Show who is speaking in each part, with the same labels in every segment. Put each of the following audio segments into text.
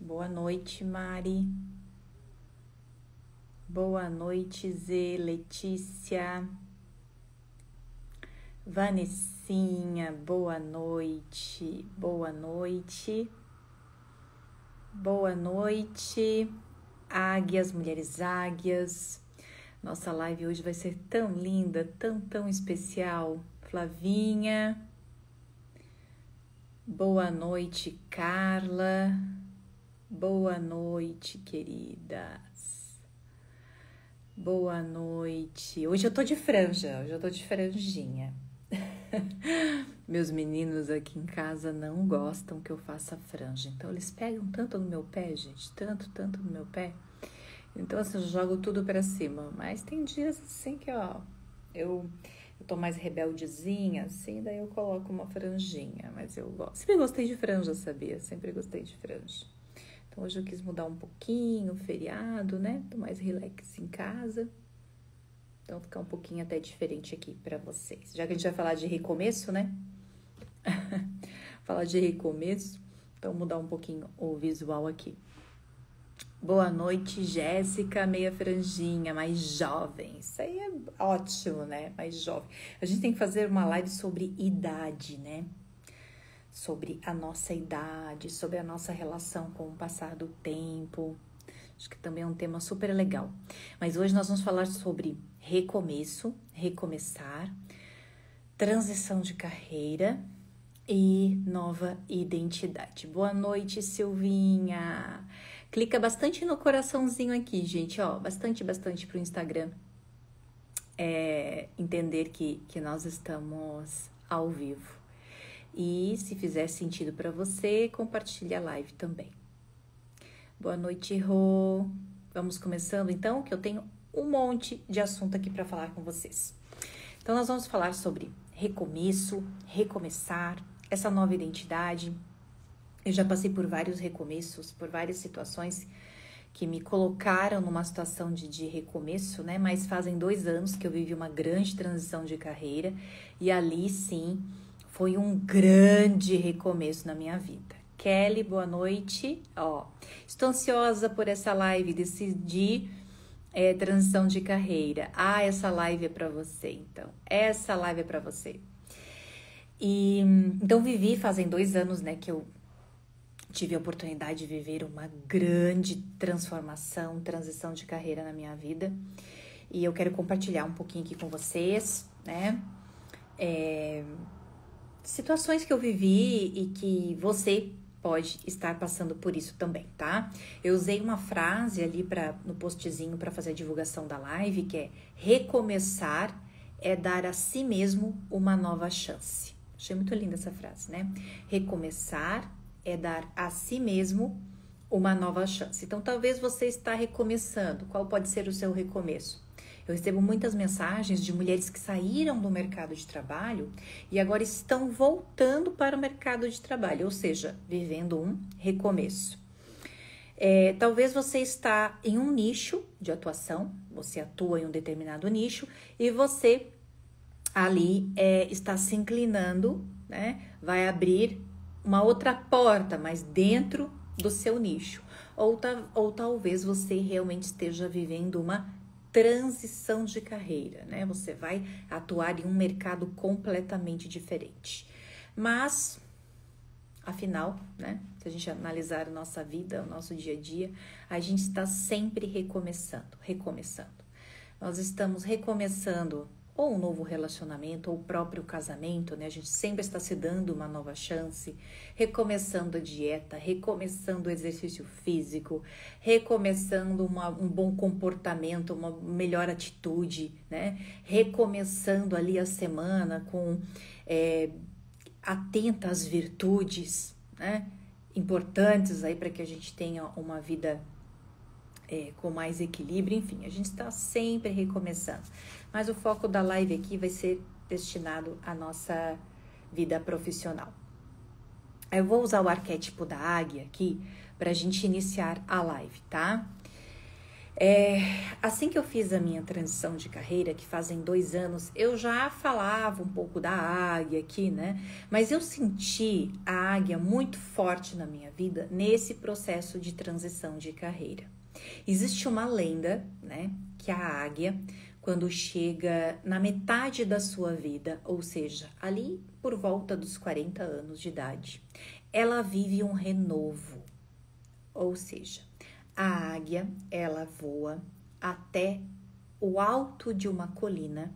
Speaker 1: Boa noite, Mari. Boa noite, Zê, Letícia. Vanessinha, boa noite. Boa noite. Boa noite. Águias, mulheres águias. Nossa live hoje vai ser tão linda, tão especial. Flavinha. Boa noite, Carla. Boa noite, queridas. Boa noite. Hoje eu tô de franja, hoje eu tô de franjinha. Meus meninos aqui em casa não gostam que eu faça franja. Então eles pegam tanto no meu pé, gente, tanto no meu pé. Então assim, eu jogo tudo pra cima. Mas tem dias assim que, ó, eu tô mais rebeldezinha, assim, daí eu coloco uma franjinha. Mas eu gosto. Sempre gostei de franja, sabia? Sempre gostei de franja. Então hoje eu quis mudar um pouquinho, feriado, né? Tô mais relax em casa. Então ficar um pouquinho até diferente aqui pra vocês. Já que a gente vai falar de recomeço, né? Falar de recomeço. Então mudar um pouquinho o visual aqui. Boa noite, Jéssica, meia franjinha, mais jovem. Isso aí é ótimo, né? Mais jovem. A gente tem que fazer uma live sobre idade, né? Sobre a nossa idade, sobre a nossa relação com o passar do tempo. Acho que também é um tema super legal. Mas hoje nós vamos falar sobre recomeço, recomeçar, transição de carreira e nova identidade. Boa noite, Silvinha. Clica bastante no coraçãozinho aqui, gente, ó, bastante pro Instagram. Entender que nós estamos ao vivo. E se fizer sentido para você, compartilhe a live também. Boa noite, Rô. Vamos começando então, que eu tenho um monte de assunto aqui para falar com vocês. Então, nós vamos falar sobre recomeço, recomeçar, essa nova identidade. Eu já passei por vários recomeços, por várias situações que me colocaram numa situação de recomeço, né? Mas fazem 2 anos que eu vivi uma grande transição de carreira e ali, sim, foi um grande recomeço na minha vida. Kelly, boa noite. Ó, estou ansiosa por essa live, decidi transição de carreira. Ah, essa live é para você, então. Essa live é para você. E então vivi, fazem 2 anos, né, que eu tive a oportunidade de viver uma grande transformação, transição de carreira na minha vida. E eu quero compartilhar um pouquinho aqui com vocês, né? Situações que eu vivi e que você pode estar passando por isso também, tá? Eu usei uma frase ali no postzinho para fazer a divulgação da live, que é: recomeçar é dar a si mesmo uma nova chance. Achei muito linda essa frase, né? Recomeçar é dar a si mesmo uma nova chance. Então, talvez você está recomeçando. Qual pode ser o seu recomeço? Eu recebo muitas mensagens de mulheres que saíram do mercado de trabalho e agora estão voltando para o mercado de trabalho, ou seja, vivendo um recomeço. Talvez você está em um nicho de atuação, você atua em um determinado nicho e você ali está se inclinando, né? Vai abrir uma outra porta, mas dentro do seu nicho. Ou talvez você realmente esteja vivendo uma transição de carreira, né? Você vai atuar em um mercado completamente diferente. Mas, afinal, né? Se a gente analisar a nossa vida, o nosso dia a dia, a gente está sempre recomeçando. Nós estamos recomeçando ou um novo relacionamento, ou o próprio casamento, né? A gente sempre está se dando uma nova chance, recomeçando a dieta, recomeçando o exercício físico, recomeçando um bom comportamento, uma melhor atitude, né? Recomeçando ali a semana com atenta às virtudes, né? Importantes aí para que a gente tenha uma vida com mais equilíbrio, enfim, a gente está sempre recomeçando. Mas o foco da live aqui vai ser destinado à nossa vida profissional. Eu vou usar o arquétipo da águia aqui para a gente iniciar a live, tá? Assim que eu fiz a minha transição de carreira, que fazem 2 anos, eu já falava um pouco da águia aqui, né? Mas eu senti a águia muito forte na minha vida nesse processo de transição de carreira. Existe uma lenda, né? Que a águia, quando chega na metade da sua vida, ou seja, ali por volta dos 40 anos de idade, ela vive um renovo, ou seja, a águia, ela voa até o alto de uma colina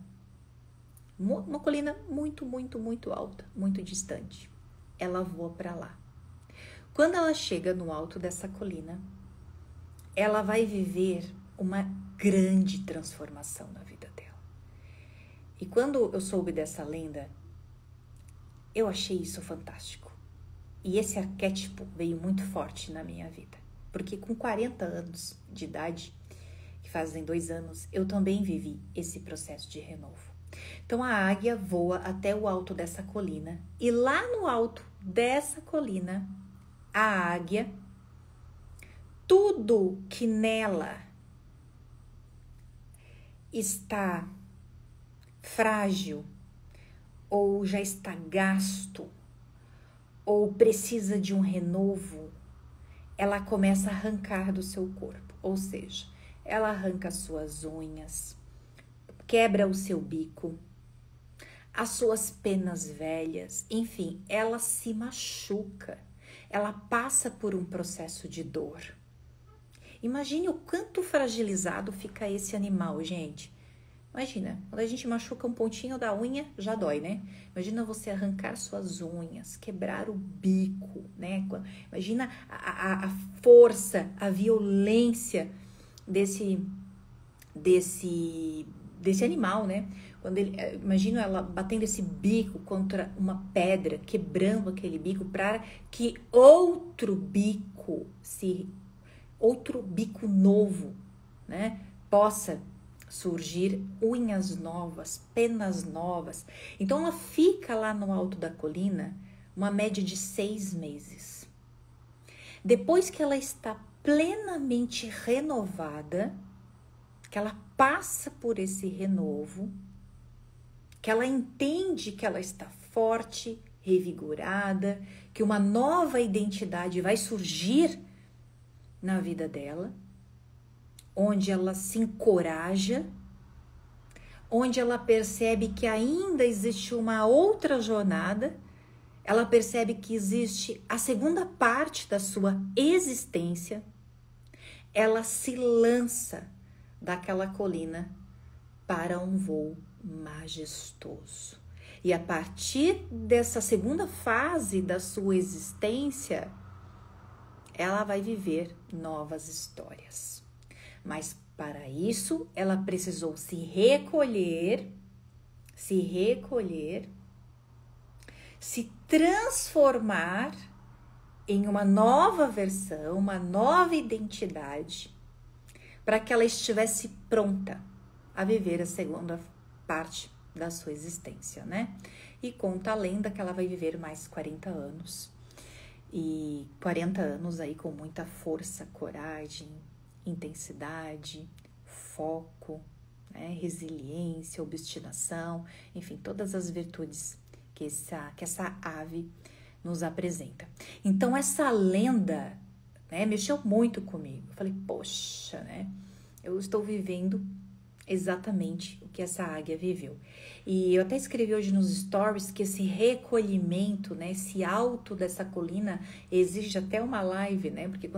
Speaker 1: muito, muito, muito alta, muito distante. Ela voa para lá. Quando ela chega no alto dessa colina, ela vai viver uma grande transformação na vida dela. E quando eu soube dessa lenda, eu achei isso fantástico. E esse arquétipo veio muito forte na minha vida. Porque com 40 anos de idade, que fazem 2 anos, eu também vivi esse processo de renovo. Então a águia voa até o alto dessa colina e lá no alto dessa colina, a águia, tudo que nela está frágil ou já está gasto ou precisa de um renovo, ela começa a arrancar do seu corpo, ou seja, ela arranca as suas unhas, quebra o seu bico, as suas penas velhas, enfim, ela se machuca, ela passa por um processo de dor. Imagine o quanto fragilizado fica esse animal, gente. Imagina, quando a gente machuca um pontinho da unha, já dói, né? Imagina você arrancar suas unhas, quebrar o bico, né? Imagina a força, a violência desse animal, né? Imagina ela batendo esse bico contra uma pedra, quebrando aquele bico para que outro bico novo, né? Possa surgir unhas novas, penas novas. Então ela fica lá no alto da colina uma média de 6 meses. Depois que ela está plenamente renovada, que ela passa por esse renovo, que ela entende que ela está forte, revigorada, que uma nova identidade vai surgir na vida dela, onde ela se encoraja, onde ela percebe que ainda existe uma outra jornada, ela percebe que existe a segunda parte da sua existência, ela se lança daquela colina para um voo majestoso. E a partir dessa segunda fase da sua existência, ela vai viver novas histórias. Mas para isso, ela precisou se recolher, se transformar em uma nova versão, uma nova identidade, para que ela estivesse pronta a viver a segunda parte da sua existência, né? E conta a lenda que ela vai viver mais 40 anos. E 40 anos aí com muita força, coragem, intensidade, foco, né? Resiliência, obstinação, enfim, todas as virtudes que essa ave nos apresenta. Então, essa lenda, né, mexeu muito comigo. Eu falei, poxa, né? Eu estou vivendo exatamente o que essa águia viveu. E eu até escrevi hoje nos stories que esse recolhimento, né, esse alto dessa colina exige até uma live, né? Porque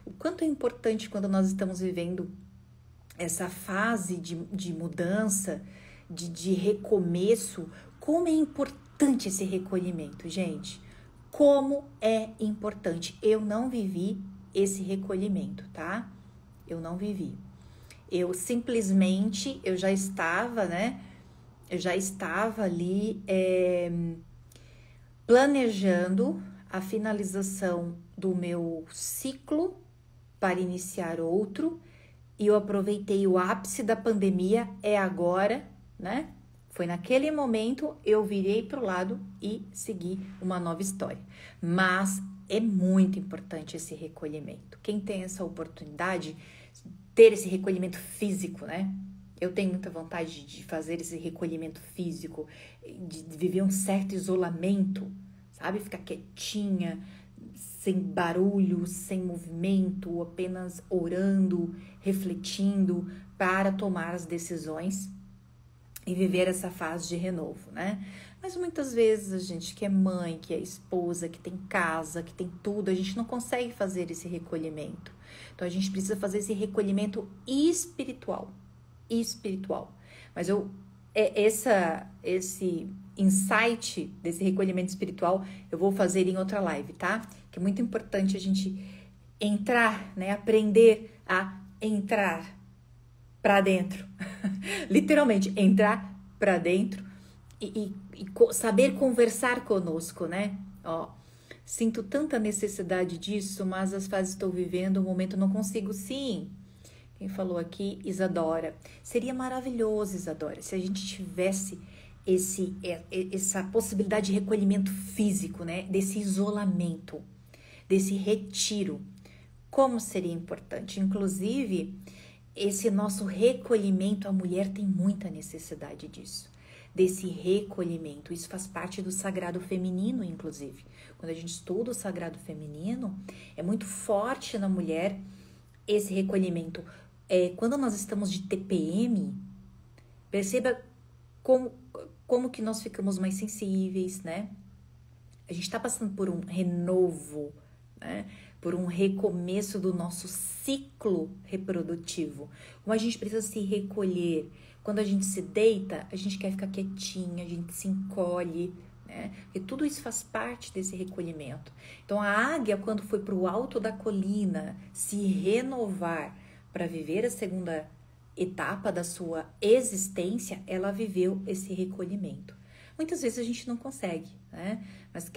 Speaker 1: o quanto é importante quando nós estamos vivendo essa fase de mudança, de recomeço, como é importante esse recolhimento, gente. Como é importante. Eu não vivi esse recolhimento, tá? Eu não vivi. Eu simplesmente, eu já estava, né? Eu já estava ali planejando a finalização do meu ciclo para iniciar outro. E eu aproveitei o ápice da pandemia, é agora, né? Foi naquele momento, eu virei para o lado e segui uma nova história. Mas é muito importante esse recolhimento. Quem tem essa oportunidade ter esse recolhimento físico, né? Eu tenho muita vontade de fazer esse recolhimento físico, de viver um certo isolamento, sabe? Ficar quietinha, sem barulho, sem movimento, apenas orando, refletindo para tomar as decisões e viver essa fase de renovo, né? Mas muitas vezes a gente que é mãe, que é esposa, que tem casa, que tem tudo, a gente não consegue fazer esse recolhimento. Então a gente precisa fazer esse recolhimento espiritual. Mas esse insight desse recolhimento espiritual eu vou fazer em outra live, tá? Que é muito importante a gente entrar, né? Aprender a entrar para dentro. Literalmente, entrar para dentro e saber conversar conosco, né? Ó, sinto tanta necessidade disso, mas as fases estou vivendo, o momento não consigo. Sim, quem falou aqui, Isadora. Seria maravilhoso, Isadora, se a gente tivesse essa possibilidade de recolhimento físico, né? Desse isolamento, desse retiro. Como seria importante. Inclusive, esse nosso recolhimento, a mulher tem muita necessidade disso. Desse recolhimento. Isso faz parte do sagrado feminino, inclusive. Quando a gente estuda o sagrado feminino, é muito forte na mulher esse recolhimento. Quando nós estamos de TPM, perceba como que nós ficamos mais sensíveis, né? A gente está passando por um renovo, né? Por um recomeço do nosso ciclo reprodutivo. Como a gente precisa se recolher. Quando a gente se deita, a gente quer ficar quietinha, a gente se encolhe, né? E tudo isso faz parte desse recolhimento. Então, a águia, quando foi para o alto da colina se renovar para viver a segunda etapa da sua existência, ela viveu esse recolhimento. Muitas vezes a gente não consegue, né? Mas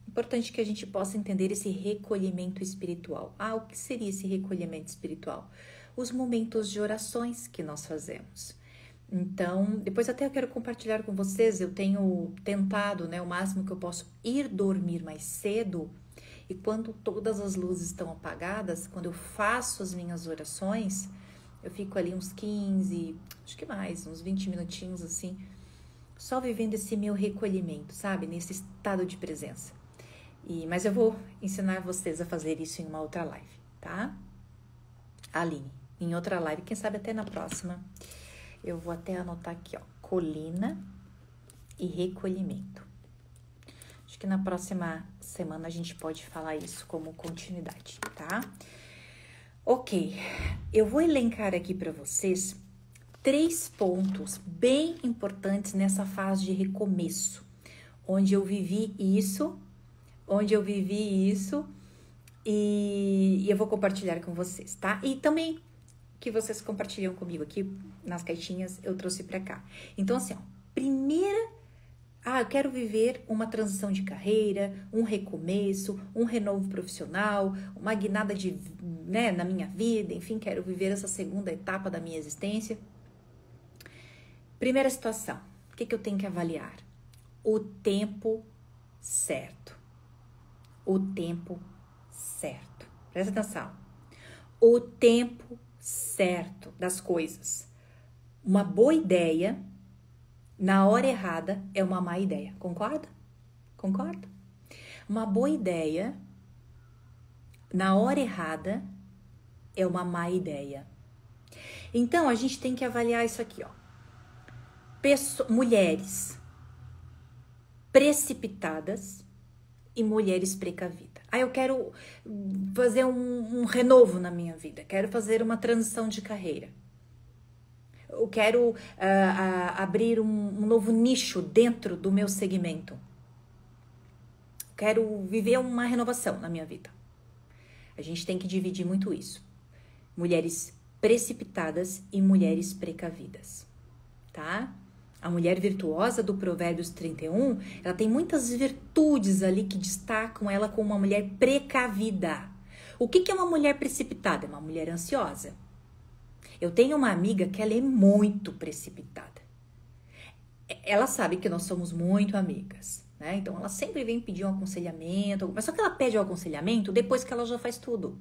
Speaker 1: importante que a gente possa entender esse recolhimento espiritual. O que seria esse recolhimento espiritual? Os momentos de orações que nós fazemos. Então, depois até eu quero compartilhar com vocês, eu tenho tentado, né, o máximo que eu posso ir dormir mais cedo, e quando todas as luzes estão apagadas, quando eu faço as minhas orações, eu fico ali uns 15, acho que mais, uns 20 minutinhos assim, só vivendo esse meu recolhimento, sabe? Nesse estado de presença. Mas eu vou ensinar vocês a fazer isso em uma outra live, tá? Aline, em outra live, quem sabe até na próxima. Eu vou até anotar aqui, ó, colina e recolhimento. Acho que na próxima semana a gente pode falar isso como continuidade, tá? Ok, eu vou elencar aqui para vocês 3 pontos bem importantes nessa fase de recomeço, onde eu vivi isso e eu vou compartilhar com vocês, tá? E também que vocês compartilham comigo aqui nas caixinhas, eu trouxe pra cá. Então, assim, ó, primeira, eu quero viver uma transição de carreira, um recomeço, um renovo profissional, uma guinada na minha vida, enfim, quero viver essa segunda etapa da minha existência. Primeira situação, o que eu tenho que avaliar? O tempo certo. O tempo certo. Presta atenção. O tempo certo das coisas. Uma boa ideia, na hora errada, é uma má ideia. Concorda? Concorda? Uma boa ideia, na hora errada, é uma má ideia. Então, a gente tem que avaliar isso aqui, ó. Mulheres precipitadas e mulheres precavidas. Eu quero fazer um renovo na minha vida, quero fazer uma transição de carreira. Eu quero abrir um novo nicho dentro do meu segmento. Quero viver uma renovação na minha vida. A gente tem que dividir muito isso. Mulheres precipitadas e mulheres precavidas, tá? A mulher virtuosa do Provérbios 31, ela tem muitas virtudes ali que destacam ela como uma mulher precavida. O que é uma mulher precipitada? É uma mulher ansiosa. Eu tenho uma amiga que ela é muito precipitada. Ela sabe que nós somos muito amigas, né? Então, ela sempre vem pedir um aconselhamento, mas só que ela pede o aconselhamento depois que ela já faz tudo.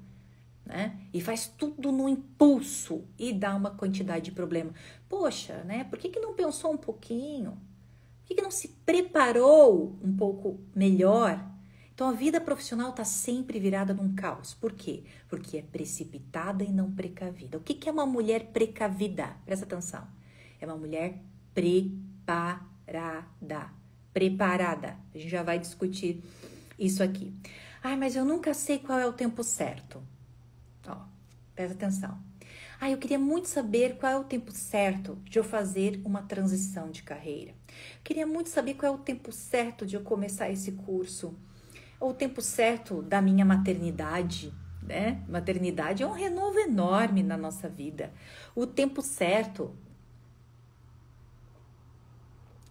Speaker 1: né? E faz tudo no impulso e dá uma quantidade de problema. Poxa, né? Por que não pensou um pouquinho? Por que não se preparou um pouco melhor? Então, a vida profissional está sempre virada num caos. Por quê? Porque é precipitada e não precavida. O que é uma mulher precavida? Presta atenção. É uma mulher preparada. Preparada. A gente já vai discutir isso aqui. Ai, mas eu nunca sei qual é o tempo certo. Ó, presta atenção. Eu queria muito saber qual é o tempo certo de eu fazer uma transição de carreira. Queria muito saber qual é o tempo certo de eu começar esse curso. Ou o tempo certo da minha maternidade, né? Maternidade é um renovo enorme na nossa vida. O tempo certo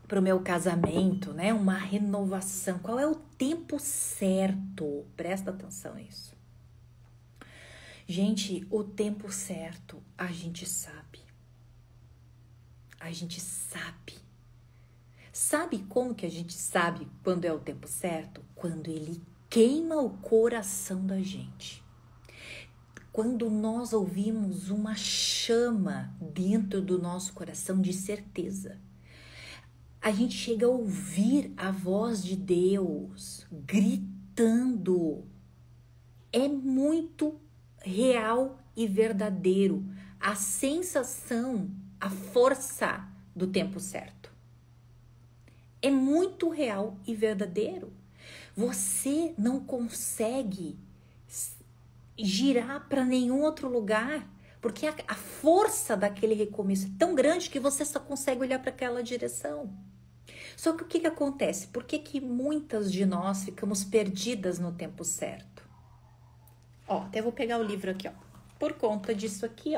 Speaker 1: para o meu casamento, né? Uma renovação. Qual é o tempo certo? Presta atenção nisso. Gente, o tempo certo a gente sabe. A gente sabe. Sabe como que a gente sabe quando é o tempo certo? Quando ele queima o coração da gente. Quando nós ouvimos uma chama dentro do nosso coração de certeza. A gente chega a ouvir a voz de Deus gritando. É muito real e verdadeiro a sensação, a força do tempo certo. É muito real e verdadeiro. Você não consegue girar para nenhum outro lugar, porque a força daquele recomeço é tão grande que você só consegue olhar para aquela direção. Só que o que acontece? Por que muitas de nós ficamos perdidas no tempo certo? Até vou pegar o livro aqui, por conta disso aqui,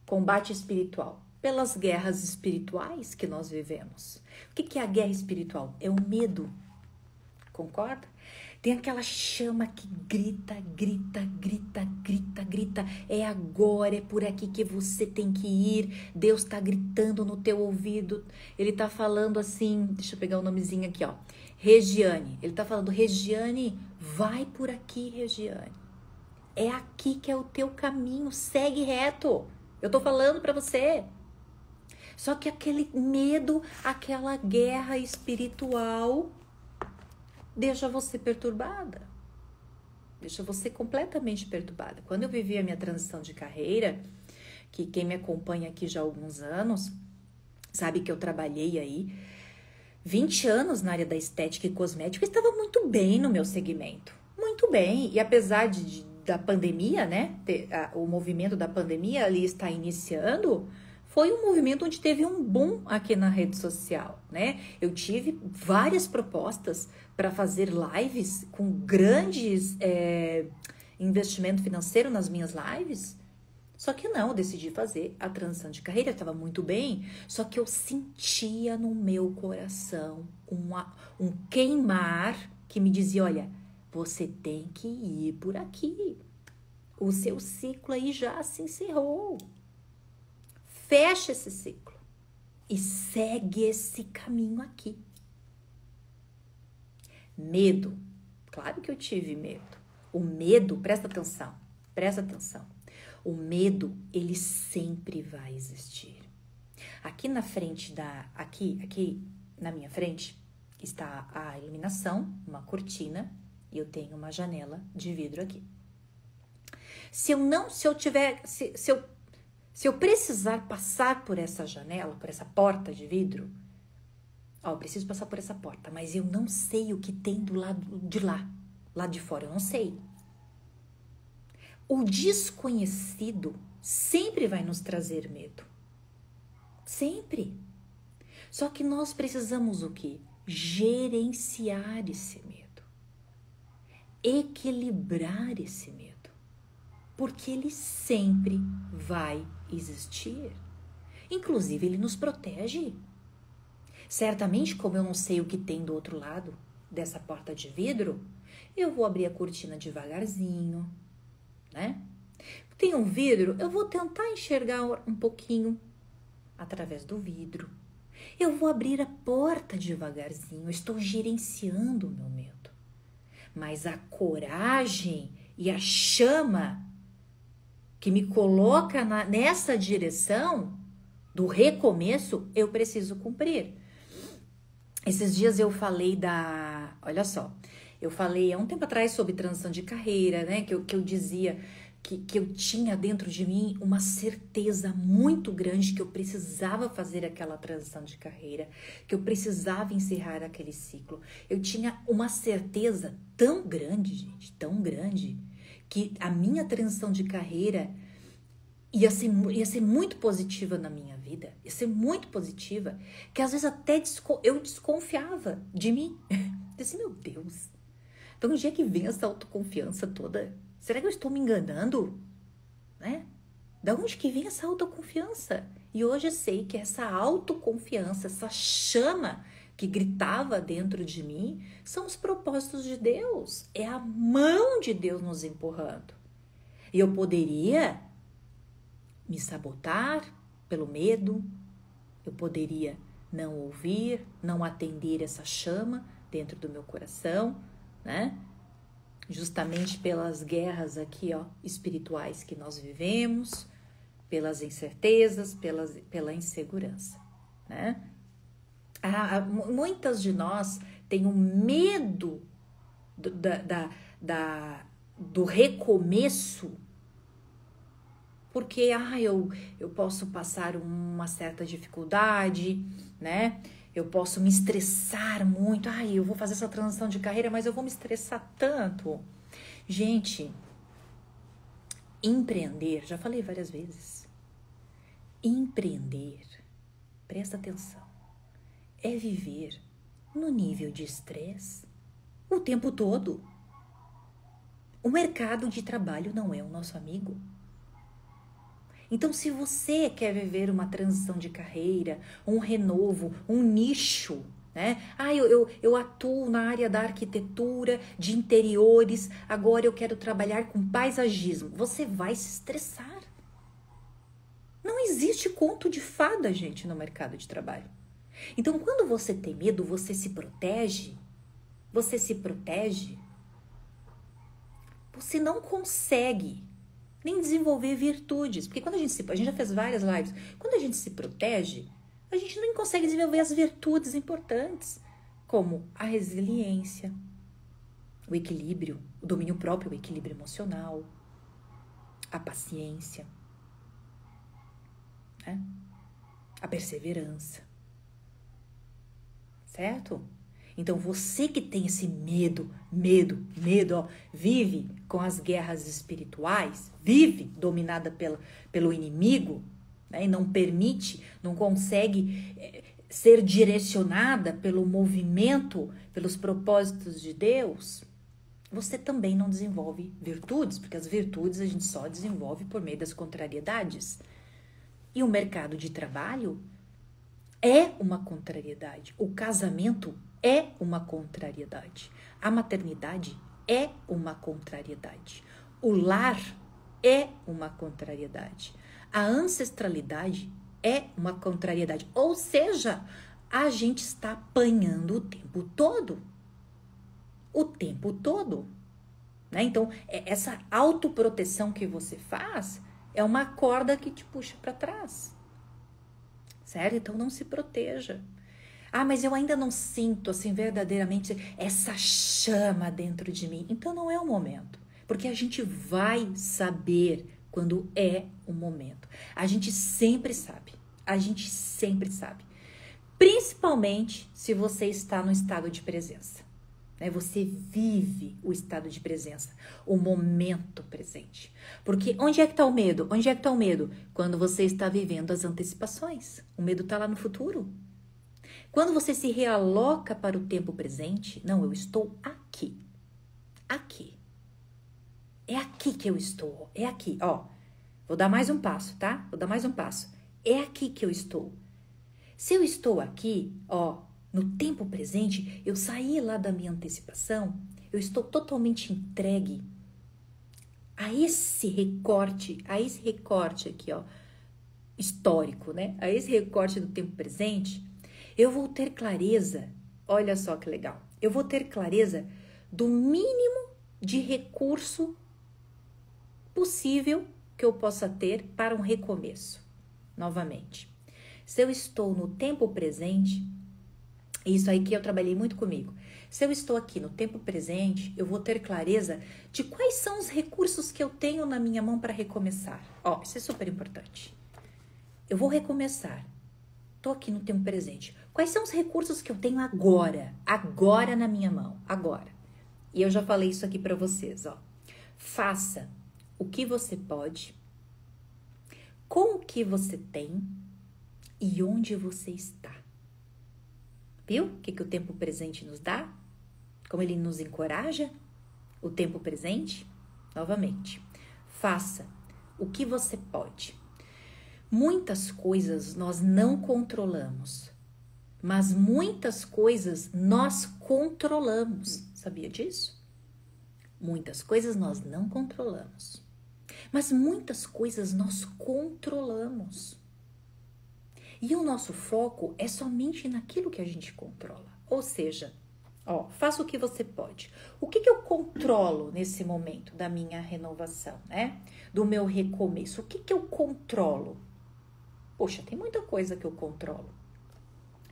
Speaker 1: Combate espiritual. Pelas guerras espirituais que nós vivemos. O que é a guerra espiritual? É o medo. Concorda? Tem aquela chama que grita, grita, grita, grita, grita. É agora, é por aqui que você tem que ir. Deus tá gritando no teu ouvido. Ele tá falando assim, deixa eu pegar o nomezinho aqui, Regiane. Ele tá falando, Regiane, vai por aqui, Regiane. É aqui que é o teu caminho, segue reto. Eu tô falando pra você. Só que aquele medo, aquela guerra espiritual deixa você perturbada. Deixa você completamente perturbada. Quando eu vivi a minha transição de carreira, que quem me acompanha aqui já há alguns anos, sabe que eu trabalhei aí 20 anos na área da estética e cosmética, eu estava muito bem no meu segmento. Muito bem. E apesar da pandemia, né? O movimento da pandemia ali está iniciando, foi um movimento onde teve um boom aqui na rede social, né? Eu tive várias propostas para fazer lives com grandes investimento financeiro nas minhas lives. Só que não, eu decidi fazer a transição de carreira, eu estava muito bem, só que eu sentia no meu coração um queimar que me dizia, olha, você tem que ir por aqui. O seu ciclo aí já se encerrou. Fecha esse ciclo e segue esse caminho aqui. Medo. Claro que eu tive medo. O medo, presta atenção. O medo, ele sempre vai existir. Aqui na frente aqui na minha frente está a iluminação, uma cortina, e eu tenho uma janela de vidro aqui. Se eu precisar passar por essa janela, por essa porta de vidro, eu preciso passar por essa porta, mas eu não sei o que tem do lado de lá de fora, eu não sei. O desconhecido sempre vai nos trazer medo. Sempre. Só que nós precisamos o quê? Gerenciar esse medo. Equilibrar esse medo. Porque ele sempre vai existir. Inclusive, ele nos protege. Certamente, como eu não sei o que tem do outro lado dessa porta de vidro, eu vou abrir a cortina devagarzinho, né? Tem um vidro, eu vou tentar enxergar um pouquinho através do vidro. Eu vou abrir a porta devagarzinho, eu estou gerenciando o meu medo. Mas a coragem E a chama que me coloca nessa direção do recomeço, eu preciso cumprir. Esses dias eu falei olha só, eu falei há um tempo atrás sobre transição de carreira, né? Que eu dizia que eu tinha dentro de mim uma certeza muito grande que eu precisava fazer aquela transição de carreira, que eu precisava encerrar aquele ciclo. Eu tinha uma certeza tão grande, gente, tão grande, que a minha transição de carreira ia ser muito positiva na minha vida, ia ser muito positiva, que às vezes até eu desconfiava de mim. Eu disse, meu Deus, então um dia que vem essa autoconfiança toda, será que eu estou me enganando? Né? Da onde que vem essa autoconfiança? E hoje eu sei que essa autoconfiança, essa chama que gritava dentro de mim, são os propósitos de Deus. É a mão de Deus nos empurrando. E eu poderia me sabotar pelo medo, eu poderia não ouvir, não atender essa chama dentro do meu coração, né? Justamente pelas guerras aqui, ó, espirituais que nós vivemos, pelas incertezas, pela insegurança, né? Muitas de nós têm um medo do recomeço, porque eu posso passar uma certa dificuldade, né? Eu posso me estressar muito. Eu vou fazer essa transição de carreira, mas eu vou me estressar tanto. Gente, empreender, já falei várias vezes, empreender, presta atenção, é viver no nível de estresse o tempo todo. O mercado de trabalho não é o nosso amigo. Então, se você quer viver uma transição de carreira, um renovo, um nicho, né? Eu atuo na área da arquitetura, de interiores, agora eu quero trabalhar com paisagismo. Você vai se estressar. Não existe conto de fada, gente, no mercado de trabalho. Então, quando você tem medo, você se protege. Você não consegue nem desenvolver virtudes. Porque quando a gente já fez várias lives, quando a gente se protege, a gente não consegue desenvolver as virtudes importantes, como a resiliência, o equilíbrio, o domínio próprio, o equilíbrio emocional, a paciência, né? A perseverança. Certo? Então, você que tem esse medo, ó, vive com as guerras espirituais, vive dominada pelo inimigo, né, e não permite, não consegue ser direcionada pelo movimento, pelos propósitos de Deus, você também não desenvolve virtudes, porque as virtudes a gente só desenvolve por meio das contrariedades. E o mercado de trabalho é uma contrariedade. O casamento é uma contrariedade. A maternidade é uma contrariedade. O lar é uma contrariedade. A ancestralidade é uma contrariedade. Ou seja, a gente está apanhando o tempo todo. O tempo todo. Né? Então, essa autoproteção que você faz é uma corda que te puxa para trás. Certo? Então, não se proteja. Mas eu ainda não sinto, assim, verdadeiramente essa chama dentro de mim. Então, não é o momento. Porque a gente vai saber quando é o momento. A gente sempre sabe. Principalmente se você está no estado de presença. Né? Você vive o estado de presença, o momento presente. Porque onde é que está o medo? Quando você está vivendo as antecipações. O medo está lá no futuro. Quando você se realoca para o tempo presente, não, eu estou aqui. Aqui. É aqui que eu estou. É aqui, ó. Vou dar mais um passo, tá? É aqui que eu estou. Se eu estou aqui, ó, no tempo presente, eu saí lá da minha antecipação, eu estou totalmente entregue a esse recorte aqui, ó, histórico, né? A esse recorte do tempo presente, eu vou ter clareza, olha só que legal, eu vou ter clareza do mínimo de recurso possível que eu possa ter para um recomeço. Novamente, se eu estou no tempo presente, isso aí que eu trabalhei muito comigo. Se eu estou aqui no tempo presente, eu vou ter clareza de quais são os recursos que eu tenho na minha mão para recomeçar. Ó, isso é super importante. Eu vou recomeçar. Estou aqui no tempo presente. Quais são os recursos que eu tenho agora? Agora na minha mão. Agora. E eu já falei isso aqui para vocês, ó. Faça o que você pode, com o que você tem e onde você está. Viu o que o tempo presente nos dá? Como ele nos encoraja? O tempo presente? Novamente, faça o que você pode. Muitas coisas nós não controlamos, mas muitas coisas nós controlamos. Sabia disso? Muitas coisas nós não controlamos, mas muitas coisas nós controlamos. E o nosso foco é somente naquilo que a gente controla. Ou seja, ó, faça o que você pode. O que eu controlo nesse momento da minha renovação, né? Do meu recomeço. O que eu controlo? Poxa, tem muita coisa que eu controlo.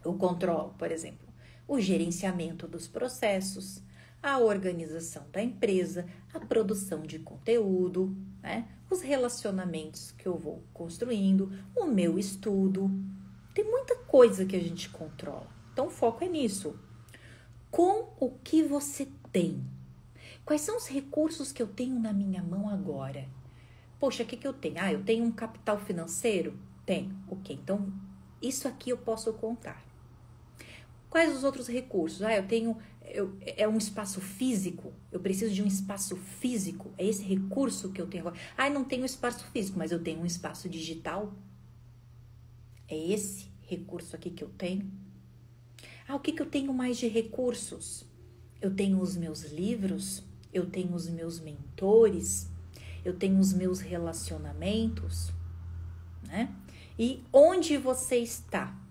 Speaker 1: Eu controlo, por exemplo, o gerenciamento dos processos, a organização da empresa, a produção de conteúdo, né? Os relacionamentos que eu vou construindo, o meu estudo. Tem muita coisa que a gente controla. Então, o foco é nisso. Com o que você tem? Quais são os recursos que eu tenho na minha mão agora? Poxa, o que eu tenho? Ah, eu tenho um capital financeiro? Tenho. Ok, então, isso aqui eu posso contar. Quais os outros recursos? Ah, é um espaço físico, eu preciso de um espaço físico, é esse recurso que eu tenho agora. Ah, não tenho espaço físico, mas eu tenho um espaço digital. É esse recurso aqui que eu tenho. Ah, o que eu tenho mais de recursos? Eu tenho os meus livros, eu tenho os meus mentores, eu tenho os meus relacionamentos, né? E onde você está?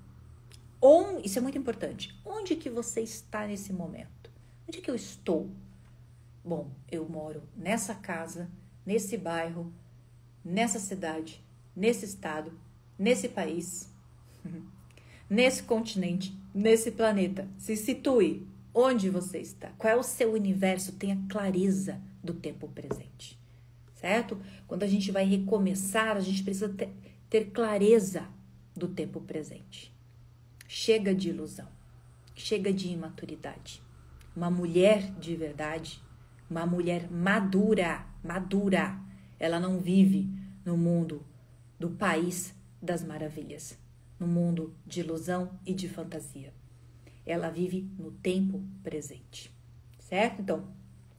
Speaker 1: Isso é muito importante. Onde que você está nesse momento? Onde que eu estou? Bom, eu moro nessa casa, nesse bairro, nessa cidade, nesse estado, nesse país, nesse continente, nesse planeta. Se situe. Onde você está? Qual é o seu universo? Tenha clareza do tempo presente, certo? Quando a gente vai recomeçar, a gente precisa ter clareza do tempo presente. Chega de ilusão, chega de imaturidade. Uma mulher de verdade, uma mulher madura, ela não vive no mundo do país das maravilhas, no mundo de ilusão e de fantasia. Ela vive no tempo presente, certo? Então,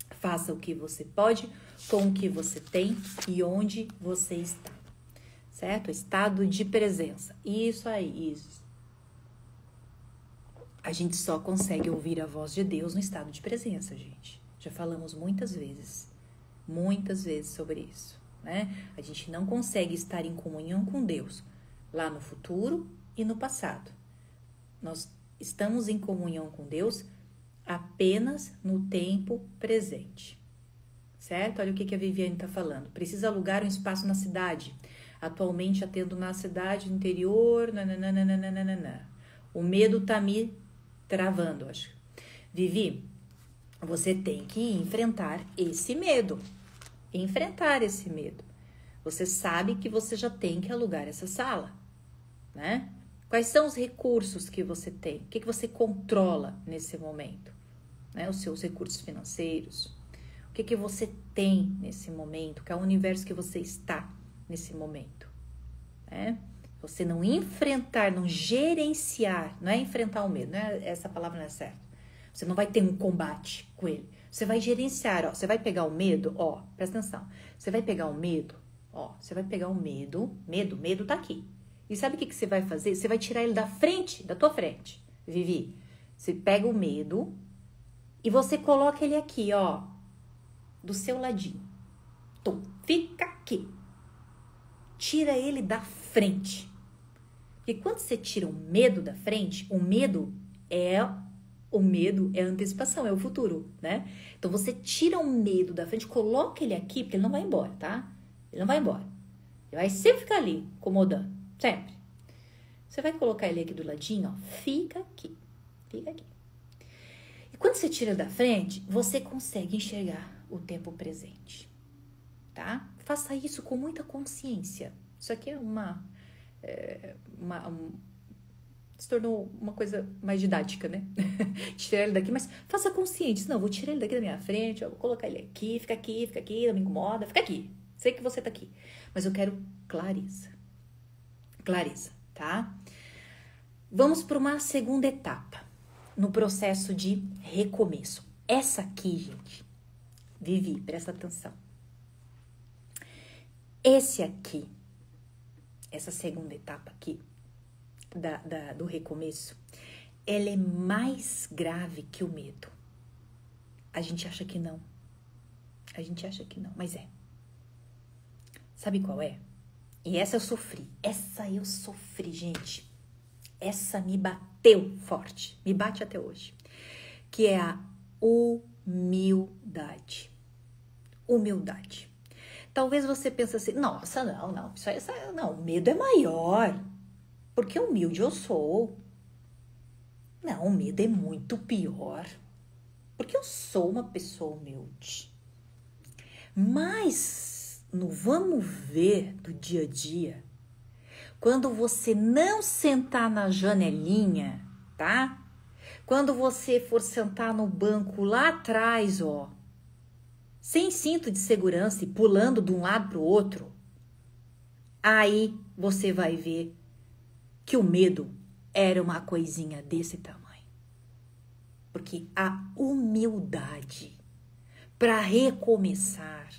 Speaker 1: faça o que você pode, com o que você tem e onde você está, certo? Estado de presença, isso aí, isso. A gente só consegue ouvir a voz de Deus no estado de presença, gente. Já falamos muitas vezes sobre isso, né? A gente não consegue estar em comunhão com Deus lá no futuro e no passado. Nós estamos em comunhão com Deus apenas no tempo presente, certo? Olha o que a Viviane está falando. Precisa alugar um espaço na cidade. Atualmente atendo na cidade interior, nananana. O medo tá me travando, acho. Vivi, você tem que enfrentar esse medo. Enfrentar esse medo. Você sabe que você já tem que alugar essa sala, né? Quais são os recursos que você tem? O que você controla nesse momento? Né? Os seus recursos financeiros. O que você tem nesse momento? Qual é o universo que você está nesse momento? Né? Você não enfrentar, não gerenciar, não é enfrentar o medo, essa palavra não é certa. Você não vai ter um combate com ele. Você vai gerenciar, ó. Você vai pegar o medo, ó, presta atenção. Você vai pegar o medo, ó. Você vai pegar o medo tá aqui. E sabe o que você vai fazer? Você vai tirar ele da frente, da tua frente, Vivi. Você pega o medo e você coloca ele aqui, ó, do seu ladinho. Então, fica aqui. Tira ele da frente. Porque quando você tira o medo da frente, o medo é a antecipação, é o futuro, né? Então, você tira o medo da frente, coloca ele aqui, porque ele não vai embora, tá? Ele não vai embora. Ele vai sempre ficar ali, incomodando. Sempre. Você vai colocar ele aqui do ladinho, ó. Fica aqui. Fica aqui. E quando você tira da frente, você consegue enxergar o tempo presente. Tá? Faça isso com muita consciência. Isso aqui é se tornou uma coisa mais didática, né? Tirar ele daqui, mas faça consciente. Não, vou tirar ele daqui da minha frente, ó, vou colocar ele aqui, fica aqui, não me incomoda, fica aqui. Sei que você tá aqui, mas eu quero clareza. Clareza, tá? Vamos para uma segunda etapa no processo de recomeço. Essa aqui, gente, Vivi, presta atenção. Essa segunda etapa aqui do recomeço, ela é mais grave que o medo. A gente acha que não. Mas é. Sabe qual é? E essa eu sofri, gente. Essa me bateu forte, me bate até hoje. Que é a humildade. Humildade. Talvez você pense assim, nossa, não, não, o medo é maior, porque humilde eu sou. Não, o medo é muito pior, porque eu sou uma pessoa humilde. Mas, no vamos ver do dia a dia, quando você não sentar na janelinha, tá? Quando você for sentar no banco lá atrás, ó, sem cinto de segurança e pulando de um lado para o outro, aí você vai ver que o medo era uma coisinha desse tamanho. Porque a humildade para recomeçar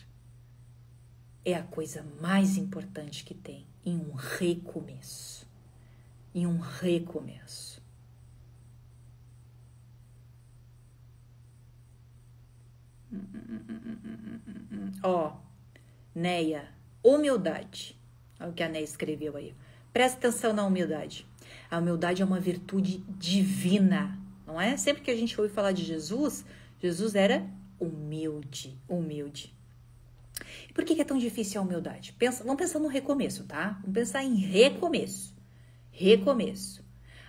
Speaker 1: é a coisa mais importante que tem em um recomeço. Ó, Neia, humildade. Olha o que a Neia escreveu aí. Presta atenção na humildade. A humildade é uma virtude divina, não é? Sempre que a gente ouve falar de Jesus, Jesus era humilde. E por que é tão difícil a humildade? Vamos pensar no recomeço, tá? Vamos pensar em recomeço.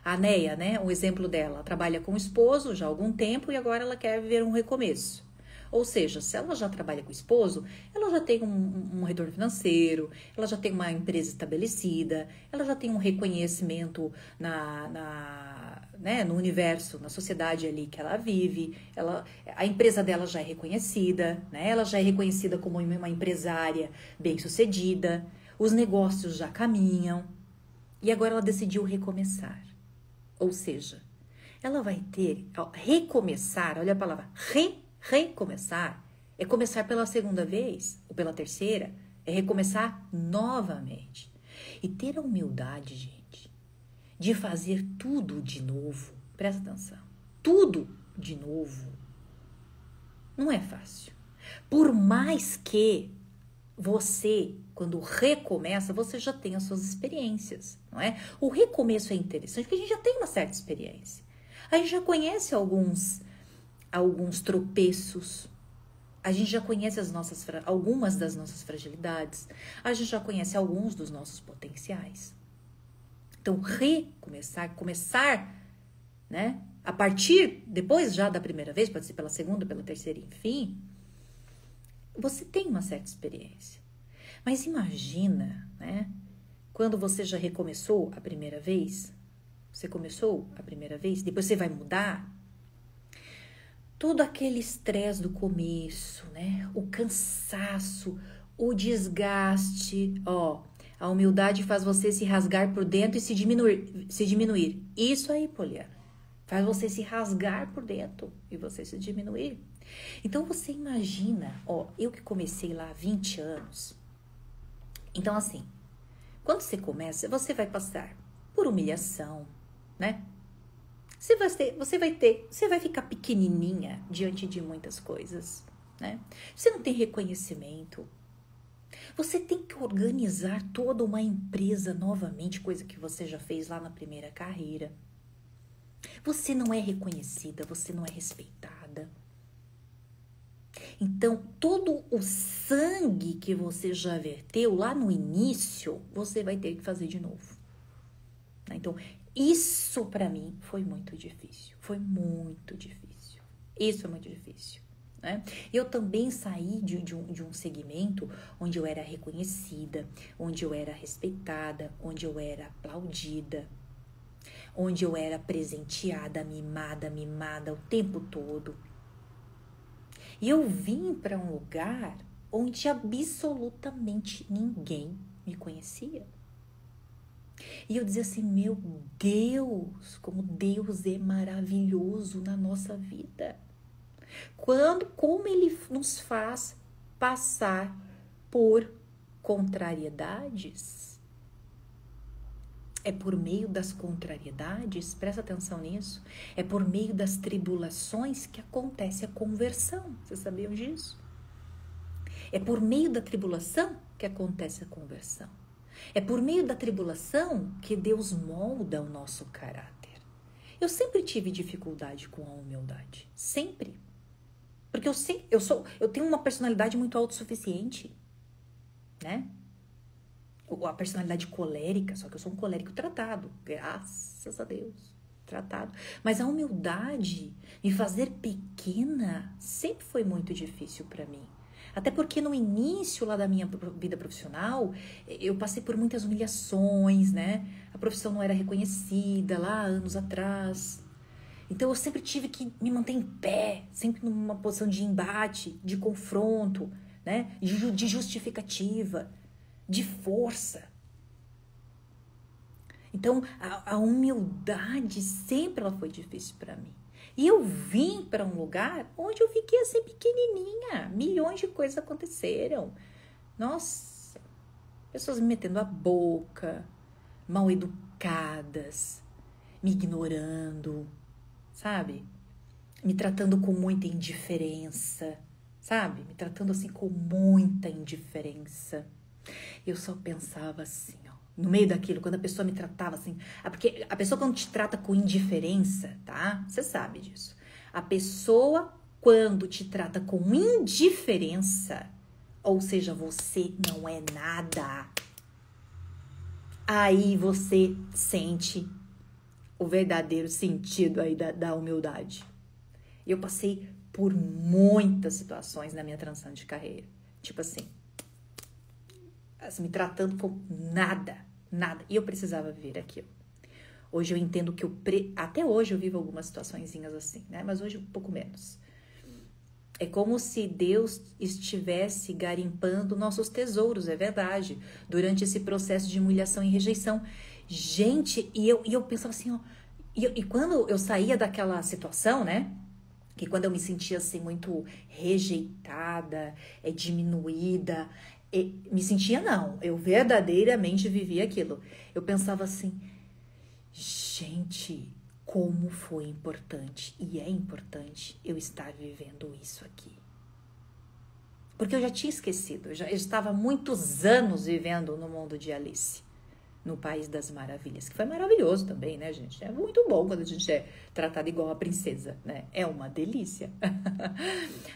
Speaker 1: A Neia, né? O exemplo dela, trabalha com o esposo já há algum tempo e agora ela quer viver um recomeço. Ou seja, se ela já trabalha com o esposo, ela já tem um retorno financeiro, ela já tem uma empresa estabelecida, ela já tem um reconhecimento no universo, na sociedade ali que ela vive, a empresa dela já é reconhecida, né? Ela já é reconhecida como uma empresária bem-sucedida, os negócios já caminham, e agora ela decidiu recomeçar. Ou seja, ela vai ter, recomeçar, olha a palavra, recomeçar é começar pela segunda vez ou pela terceira, é recomeçar novamente. E ter a humildade, gente, de fazer tudo de novo, presta atenção, tudo de novo, não é fácil. Por mais que você, quando recomeça, você já tem as suas experiências, não é? O recomeço é interessante porque a gente já tem uma certa experiência. A gente já conhece alguns tropeços, a gente já conhece algumas das nossas fragilidades, a gente já conhece alguns dos nossos potenciais. Então, começar, né? A partir, depois já da primeira vez, pode ser pela segunda, pela terceira, enfim, você tem uma certa experiência. Mas imagina, né? Quando você já recomeçou a primeira vez, depois você vai mudar, todo aquele estresse do começo, né? O cansaço, o desgaste, ó. A humildade faz você se rasgar por dentro e se diminuir. Isso aí, Poliana. Faz você se rasgar por dentro e você se diminuir. Então, você imagina, ó, eu que comecei lá há 20 anos. Então, assim, quando você começa, você vai passar por humilhação, né? Você vai ficar pequenininha diante de muitas coisas, né? Você não tem reconhecimento. Você tem que organizar toda uma empresa novamente, coisa que você já fez lá na primeira carreira. Você não é reconhecida, você não é respeitada. Então, todo o sangue que você já verteu lá no início, você vai ter que fazer de novo. Então, isso para mim foi muito difícil. Foi muito difícil. Isso é muito difícil. Né? Eu também saí de um segmento onde eu era reconhecida, onde eu era respeitada, onde eu era aplaudida, onde eu era presenteada, mimada o tempo todo. E eu vim para um lugar onde absolutamente ninguém me conhecia. E eu dizia assim, meu Deus, como Deus é maravilhoso na nossa vida. Como Ele nos faz passar por contrariedades. É por meio das contrariedades, presta atenção nisso, é por meio das tribulações que acontece a conversão. Vocês sabiam disso? É por meio da tribulação que acontece a conversão. É por meio da tribulação que Deus molda o nosso caráter. Eu sempre tive dificuldade com a humildade. Sempre. Porque eu tenho uma personalidade muito autossuficiente, né? A personalidade colérica, só que eu sou um colérico tratado, graças a Deus, tratado. Mas a humildade, me fazer pequena, sempre foi muito difícil para mim. Até porque no início lá da minha vida profissional, eu passei por muitas humilhações, né? A profissão não era reconhecida lá anos atrás. Então eu sempre tive que me manter em pé, sempre numa posição de embate, de confronto, né? De justificativa, de força. Então a humildade sempre ela foi difícil para mim. E eu vim para um lugar onde eu fiquei assim pequenininha. Milhões de coisas aconteceram. Nossa, pessoas me metendo a boca, mal educadas, me ignorando, sabe? Me tratando com muita indiferença, sabe? Me tratando assim com muita indiferença. Eu só pensava assim, ó, no meio daquilo, quando a pessoa me tratava assim, porque a pessoa quando te trata com indiferença, tá? Você sabe disso. A pessoa quando te trata com indiferença, ou seja, você não é nada, aí você sente o verdadeiro sentido aí da humildade. Eu passei por muitas situações na minha transição de carreira. Tipo assim, me tratando com nada. E eu precisava viver aquilo. Hoje eu entendo que até hoje eu vivo algumas situaçõezinhas assim, né? Mas hoje um pouco menos. É como se Deus estivesse garimpando nossos tesouros, é verdade. Durante esse processo de humilhação e rejeição. Gente, e eu pensava assim, ó. E quando eu saía daquela situação, né? Que quando eu me sentia assim muito rejeitada, diminuída, me sentia não, eu verdadeiramente vivia aquilo. Eu pensava assim, gente, como foi importante, e é importante eu estar vivendo isso aqui. Porque eu já tinha esquecido, eu estava há muitos anos vivendo no mundo de Alice, no País das Maravilhas, que foi maravilhoso também, né, gente? É muito bom quando a gente é tratada igual a princesa, né? É uma delícia.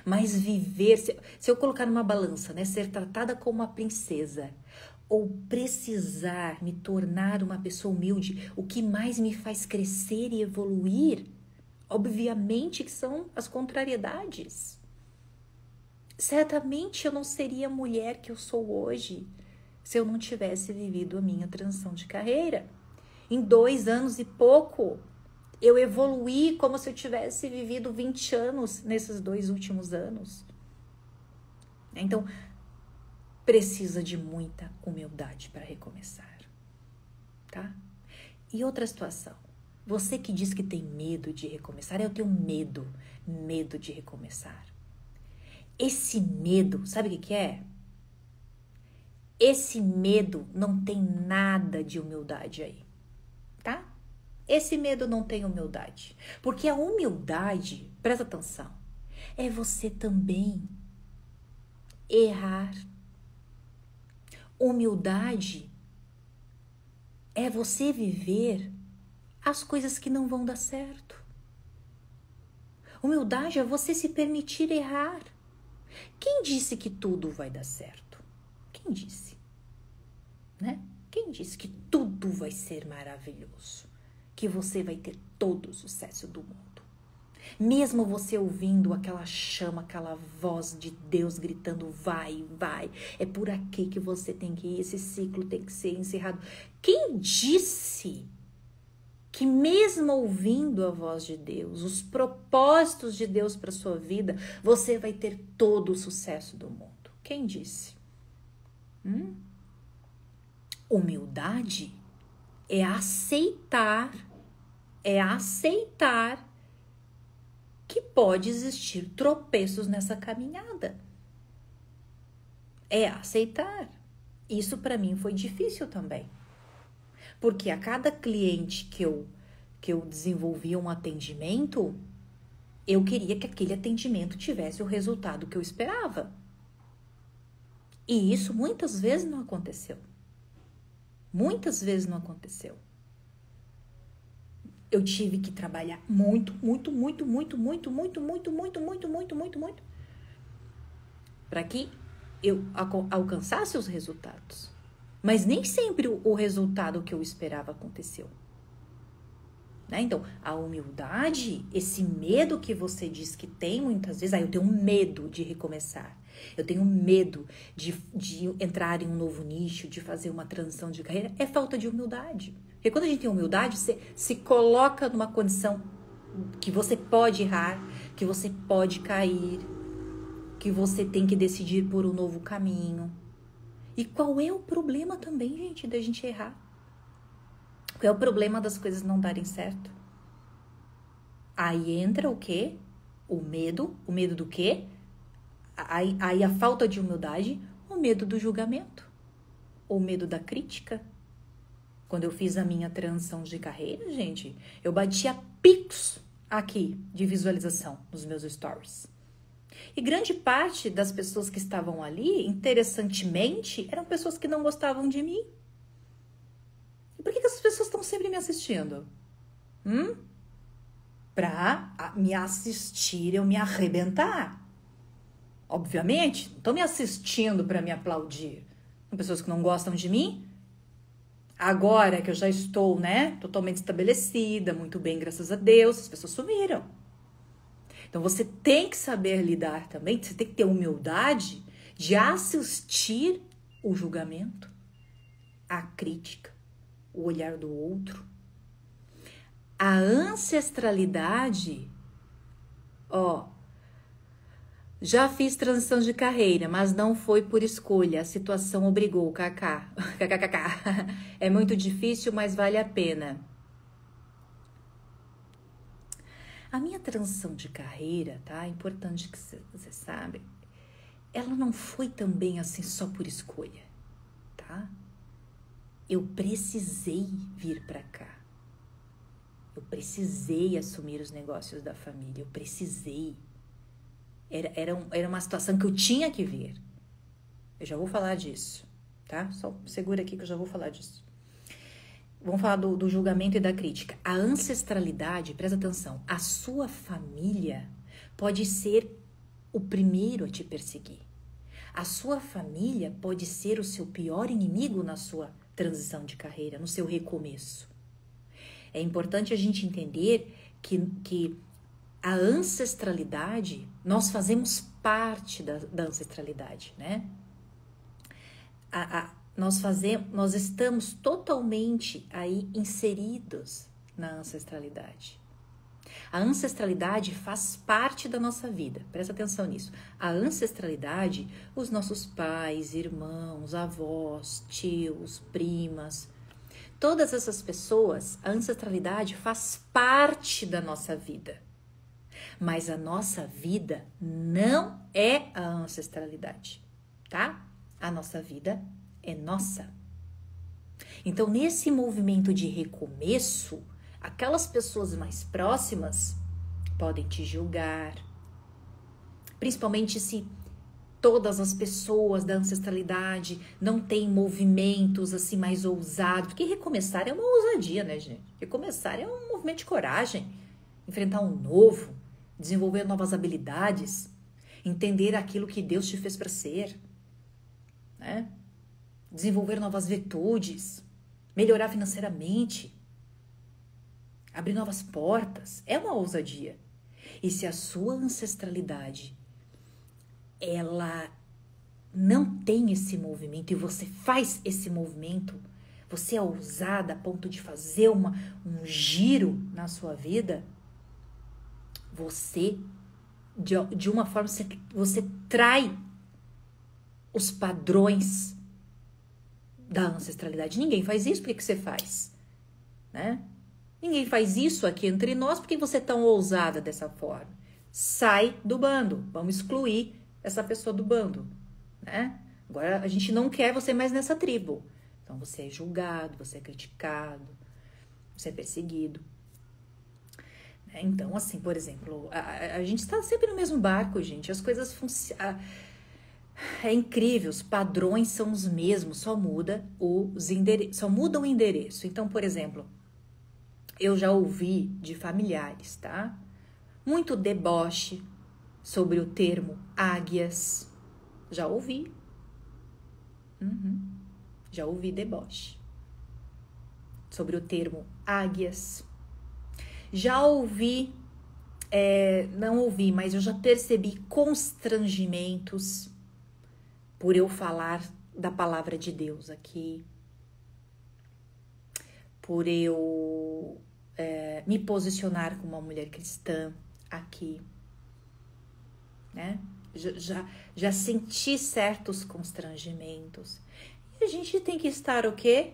Speaker 1: Mas viver, se eu colocar numa balança, né, ser tratada como uma princesa ou precisar me tornar uma pessoa humilde, o que mais me faz crescer e evoluir, obviamente que são as contrariedades. Certamente eu não seria a mulher que eu sou hoje se eu não tivesse vivido a minha transição de carreira. Em 2 anos e pouco, eu evoluí como se eu tivesse vivido 20 anos nesses 2 últimos anos. Então, precisa de muita humildade para recomeçar, tá? E outra situação, você que diz que tem medo de recomeçar, eu tenho medo de recomeçar. Esse medo, sabe o que é? Esse medo não tem nada de humildade aí, tá? Esse medo não tem humildade. Porque a humildade, presta atenção, é você também errar. Humildade é você viver as coisas que não vão dar certo. Humildade é você se permitir errar. Quem disse que tudo vai dar certo? Quem disse? Né? Quem disse que tudo vai ser maravilhoso? Que você vai ter todo o sucesso do mundo? Mesmo você ouvindo aquela chama, aquela voz de Deus gritando, vai, vai, é por aqui que você tem que ir, esse ciclo tem que ser encerrado. Quem disse que mesmo ouvindo a voz de Deus, os propósitos de Deus para sua vida, você vai ter todo o sucesso do mundo? Quem disse? Humildade é aceitar que pode existir tropeços nessa caminhada. É aceitar. Isso para mim foi difícil também. Porque a cada cliente que eu desenvolvia um atendimento, eu queria que aquele atendimento tivesse o resultado que eu esperava. E isso muitas vezes não aconteceu. Muitas vezes não aconteceu. Eu tive que trabalhar muito para que eu alcançasse os resultados. Mas nem sempre o resultado que eu esperava aconteceu. Né? Então, a humildade, esse medo que você diz que tem muitas vezes, eu tenho medo de recomeçar. Eu tenho medo de entrar em um novo nicho, de fazer uma transição de carreira. É falta de humildade. Porque quando a gente tem humildade, você se coloca numa condição que você pode errar, que você pode cair, que você tem que decidir por um novo caminho. E qual é o problema também, gente, da gente errar? Qual é o problema das coisas não darem certo? Aí entra o quê? O medo. O medo do quê? Aí a falta de humildade, o medo do julgamento, o medo da crítica. Quando eu fiz a minha transição de carreira, gente, eu batia picos aqui de visualização nos meus stories. E grande parte das pessoas que estavam ali, interessantemente, eram pessoas que não gostavam de mim. E por que essas pessoas estão sempre me assistindo? Pra me assistir, eu me arrebentar. Obviamente, não estão me assistindo para me aplaudir. São pessoas que não gostam de mim. Agora que eu já estou, totalmente estabelecida, muito bem, graças a Deus, as pessoas sumiram. Então, você tem que saber lidar também, você tem que ter humildade de assistir o julgamento, a crítica, o olhar do outro. A ancestralidade, já fiz transição de carreira, mas não foi por escolha. A situação obrigou, kkkk. É muito difícil, mas vale a pena. A minha transição de carreira, tá? É importante que você saiba, ela não foi também assim só por escolha, tá? Eu precisei vir para cá. Eu precisei assumir os negócios da família. Eu precisei. Era uma situação que eu tinha que ver. Eu já vou falar disso, tá? Só segura aqui que eu já vou falar disso. Vamos falar do julgamento e da crítica. A ancestralidade, presta atenção, a sua família pode ser o primeiro a te perseguir. A sua família pode ser o seu pior inimigo na sua transição de carreira, no seu recomeço. É importante a gente entender que a ancestralidade, nós fazemos parte da ancestralidade, né? Nós estamos totalmente aí inseridos na ancestralidade. A ancestralidade faz parte da nossa vida, presta atenção nisso. A ancestralidade, os nossos pais, irmãos, avós, tios, primas, todas essas pessoas, a ancestralidade faz parte da nossa vida. Mas a nossa vida não é a ancestralidade, tá? A nossa vida é nossa. Então, nesse movimento de recomeço, aquelas pessoas mais próximas podem te julgar, principalmente se todas as pessoas da ancestralidade não têm movimentos assim mais ousados, porque recomeçar é uma ousadia, né, gente? Recomeçar é um movimento de coragem, enfrentar um novo, desenvolver novas habilidades. entender aquilo que Deus te fez para ser, né? Desenvolver novas virtudes, melhorar financeiramente, abrir novas portas. É uma ousadia. E se a sua ancestralidade, ela não tem esse movimento e você faz esse movimento, você é ousada a ponto de fazer um giro na sua vida, você, de uma forma, você trai os padrões da ancestralidade. Ninguém faz isso, por que você faz? Né? Ninguém faz isso aqui entre nós, por que você é tão ousada dessa forma? Sai do bando, vamos excluir essa pessoa do bando, né? Agora a gente não quer você mais nessa tribo. Então você é julgado, você é criticado, você é perseguido. Então, assim, por exemplo, a gente está sempre no mesmo barco, gente. As coisas funcionam. É incrível, os padrões são os mesmos, só muda o endereço. Então, por exemplo, eu já ouvi de familiares, tá? Muito deboche sobre o termo águias. Já ouvi. Já ouvi deboche sobre o termo águias. Já ouvi, não ouvi, mas eu já percebi constrangimentos por eu falar da palavra de Deus aqui, por eu me posicionar como uma mulher cristã aqui, né? Já senti certos constrangimentos. E a gente tem que estar o quê?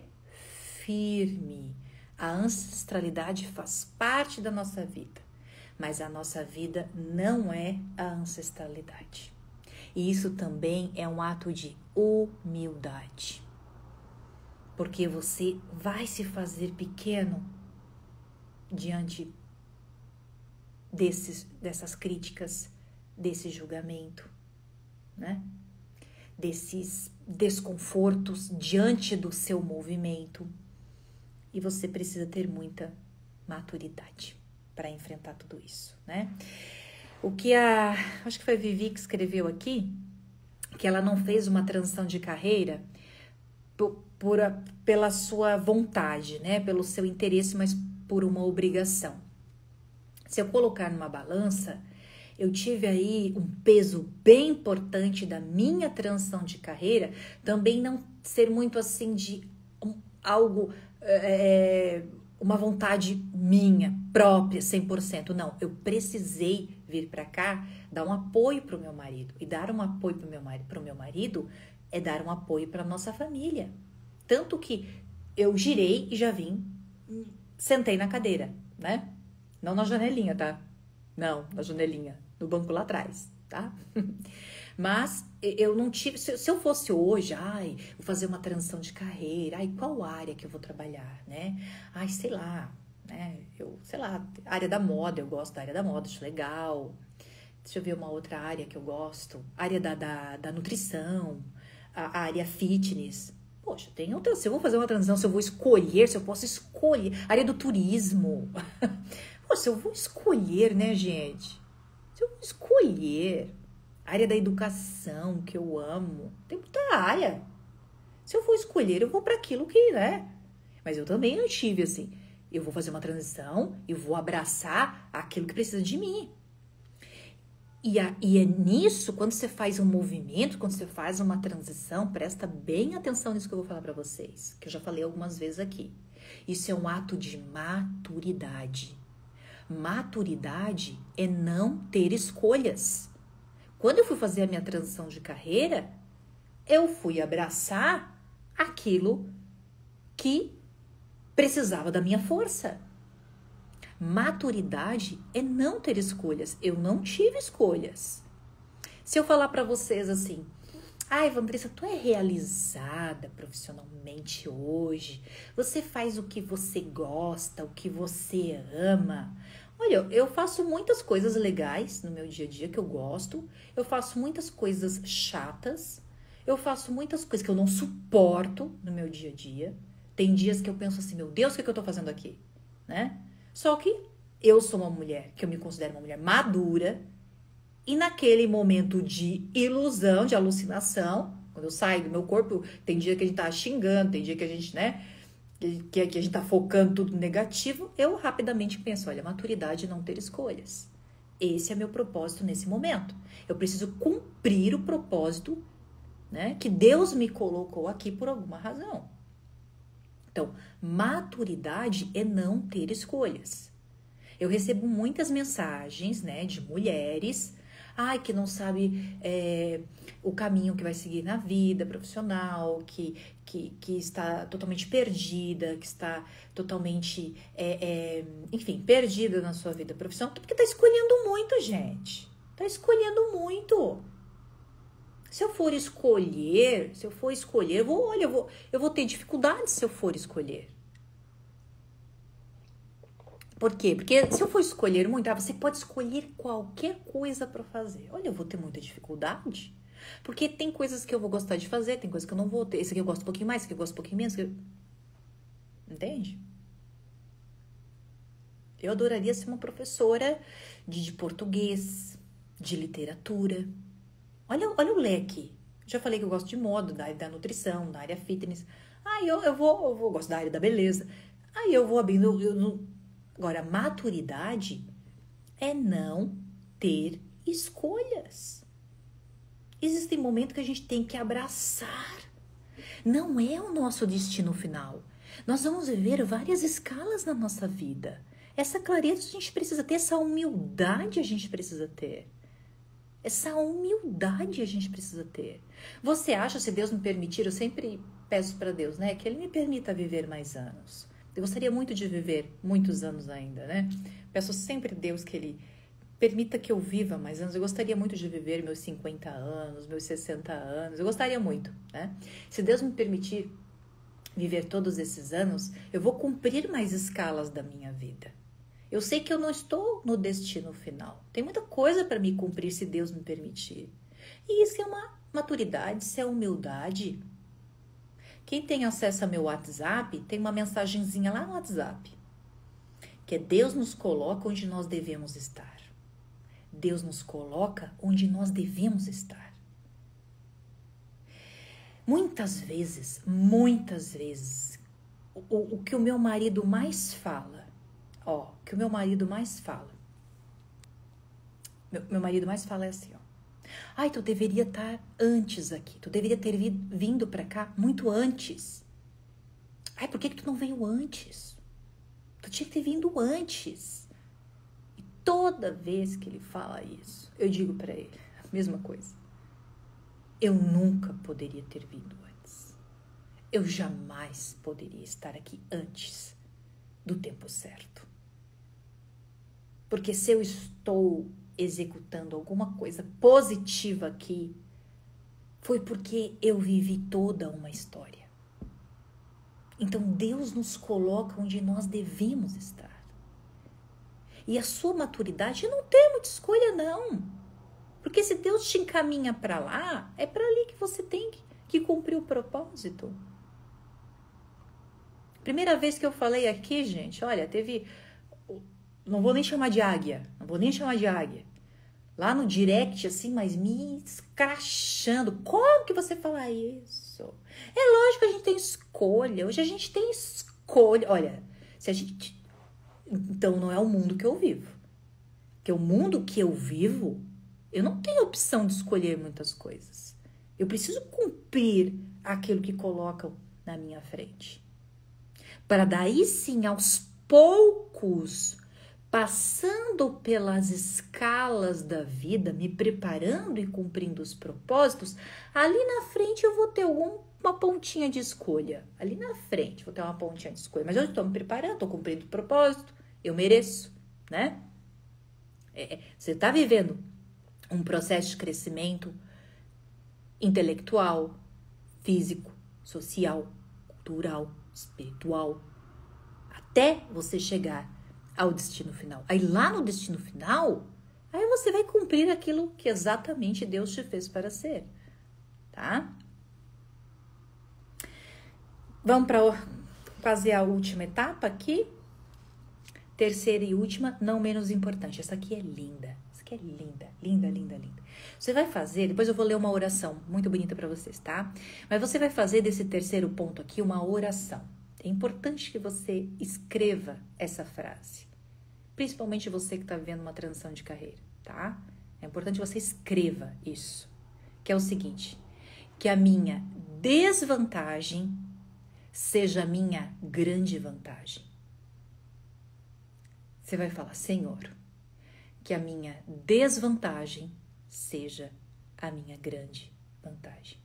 Speaker 1: Firme. A ancestralidade faz parte da nossa vida, mas a nossa vida não é a ancestralidade. E isso também é um ato de humildade. Porque você vai se fazer pequeno diante dessas críticas, desse julgamento, né? Desses desconfortos diante do seu movimento. E você precisa ter muita maturidade para enfrentar tudo isso, né? O que acho que foi a Vivi que escreveu aqui, que ela não fez uma transição de carreira pela sua vontade, né? Pelo seu interesse, mas por uma obrigação. Se eu colocar numa balança, eu tive aí um peso bem importante da minha transição de carreira, também não ser muito assim de algo, uma vontade minha, própria, 100%. Não, eu precisei vir para cá, dar um apoio para o meu marido. E dar um apoio para o meu marido é dar um apoio para nossa família. Tanto que eu girei e já vim, sentei na cadeira, né? Não na janelinha, tá? Não, na janelinha, no banco lá atrás, tá? Mas eu não tive... Se eu fosse hoje, vou fazer uma transição de carreira, qual área que eu vou trabalhar, né? Sei lá, né? Área da moda, eu gosto da área da moda, acho legal. Deixa eu ver uma outra área que eu gosto. Área da nutrição, a área fitness. Poxa, tem outra... Se eu vou fazer uma transição, se eu posso escolher... Área do turismo. Poxa, se eu vou escolher, né, gente? Se eu vou escolher... Área da educação, que eu amo. Tem muita área. Se eu for escolher, eu vou para aquilo que, né? Mas eu também não tive assim. Eu vou fazer uma transição e vou abraçar aquilo que precisa de mim. E é nisso, quando você faz um movimento, quando você faz uma transição, presta bem atenção nisso que eu vou falar para vocês, que eu já falei algumas vezes aqui. Isso é um ato de maturidade. Maturidade é não ter escolhas. Quando eu fui fazer a minha transição de carreira, eu fui abraçar aquilo que precisava da minha força. Maturidade é não ter escolhas. Eu não tive escolhas. Se eu falar para vocês assim, Vanessa, tu é realizada profissionalmente hoje? Você faz o que você gosta, o que você ama? Olha, eu faço muitas coisas legais no meu dia a dia que eu gosto. Eu faço muitas coisas chatas. Eu faço muitas coisas que eu não suporto no meu dia a dia. Tem dias que eu penso assim, meu Deus, o que eu tô fazendo aqui? Né? Só que eu sou uma mulher, que eu me considero uma mulher madura E naquele momento de ilusão, de alucinação, quando eu saio do meu corpo, tem dia que a gente tá xingando, tem dia que a gente, né, que a gente tá focando tudo negativo, eu rapidamente penso, olha, maturidade é não ter escolhas. Esse é meu propósito nesse momento. Eu preciso cumprir o propósito, né, que Deus me colocou aqui por alguma razão. Então, maturidade é não ter escolhas. Eu recebo muitas mensagens, né, de mulheres, que não sabe o caminho que vai seguir na vida profissional, que está totalmente perdida, que está totalmente, enfim, perdida na sua vida profissional, porque está escolhendo muito, gente. Está escolhendo muito. Se eu for escolher, eu vou ter dificuldades se eu for escolher. Por quê? Porque se eu for escolher muito, você pode escolher qualquer coisa para fazer. Olha, eu vou ter muita dificuldade. Porque tem coisas que eu vou gostar de fazer, tem coisas que eu não vou ter. Esse aqui eu gosto um pouquinho mais, esse aqui eu gosto um pouquinho menos. Entende? Eu adoraria ser uma professora de português, de literatura. Olha o leque. Já falei que eu gosto de moda, da área da nutrição, da área fitness. Eu gosto da área da beleza. Aí eu vou abrindo... Agora, maturidade é não ter escolhas. Existem momentos que a gente tem que abraçar. Não é o nosso destino final. Nós vamos viver várias escalas na nossa vida. Essa clareza a gente precisa ter, essa humildade a gente precisa ter. Essa humildade a gente precisa ter. Você acha, se Deus me permitir, eu sempre peço para Deus, né, que Ele me permita viver mais anos. Eu gostaria muito de viver muitos anos ainda, né? Peço sempre a Deus que Ele permita que eu viva mais anos. Eu gostaria muito de viver meus 50 anos, meus 60 anos. Eu gostaria muito, né? Se Deus me permitir viver todos esses anos, eu vou cumprir mais escalas da minha vida. Eu sei que eu não estou no destino final. Tem muita coisa para me cumprir se Deus me permitir. E isso é uma maturidade, isso é humildade. Quem tem acesso ao meu WhatsApp, tem uma mensagenzinha lá no WhatsApp, que é Deus nos coloca onde nós devemos estar. Deus nos coloca onde nós devemos estar. Muitas vezes, o que o meu marido mais fala, meu marido mais fala é assim, tu deveria estar antes aqui. Tu deveria ter vindo pra cá muito antes. Por que tu não veio antes? Tu tinha que ter vindo antes. E toda vez que ele fala isso, eu digo pra ele a mesma coisa. Eu nunca poderia ter vindo antes. Eu jamais poderia estar aqui antes do tempo certo. Porque se eu estou executando alguma coisa positiva aqui, foi porque eu vivi toda uma história. Então Deus nos coloca onde nós devemos estar. E a sua maturidade não tem muita escolha, não. Porque se Deus te encaminha para lá, é para ali que você tem que cumprir o propósito. Primeira vez que eu falei aqui, gente, olha, teve... Não vou nem chamar de águia. Lá no direct, assim, mas me escrachando. Como que você fala isso? É lógico que a gente tem escolha. Hoje a gente tem escolha. Olha, se a gente... Então não é o mundo que eu vivo. Porque o mundo que eu vivo, eu não tenho opção de escolher muitas coisas. Eu preciso cumprir aquilo que colocam na minha frente. Para daí sim, aos poucos, passando pelas escalas da vida, me preparando e cumprindo os propósitos, ali na frente eu vou ter uma pontinha de escolha. Ali na frente vou ter uma pontinha de escolha. Mas eu estou me preparando, estou cumprindo o propósito, eu mereço, né? Você está vivendo um processo de crescimento intelectual, físico, social, cultural, espiritual, até você chegar ao destino final. Aí lá no destino final, aí você vai cumprir aquilo que exatamente Deus te fez para ser, tá? Vamos para fazer a última etapa aqui. Terceira e última, não menos importante. Essa aqui é linda. Essa que é linda, linda, linda, linda. Você vai fazer, depois eu vou ler uma oração muito bonita para vocês, tá? Mas você vai fazer desse terceiro ponto aqui uma oração. É importante que você escreva essa frase. Principalmente você que está vivendo uma transição de carreira, tá? É importante que você escreva isso. Que é o seguinte, que a minha desvantagem seja a minha grande vantagem. Você vai falar, Senhor, que a minha desvantagem seja a minha grande vantagem.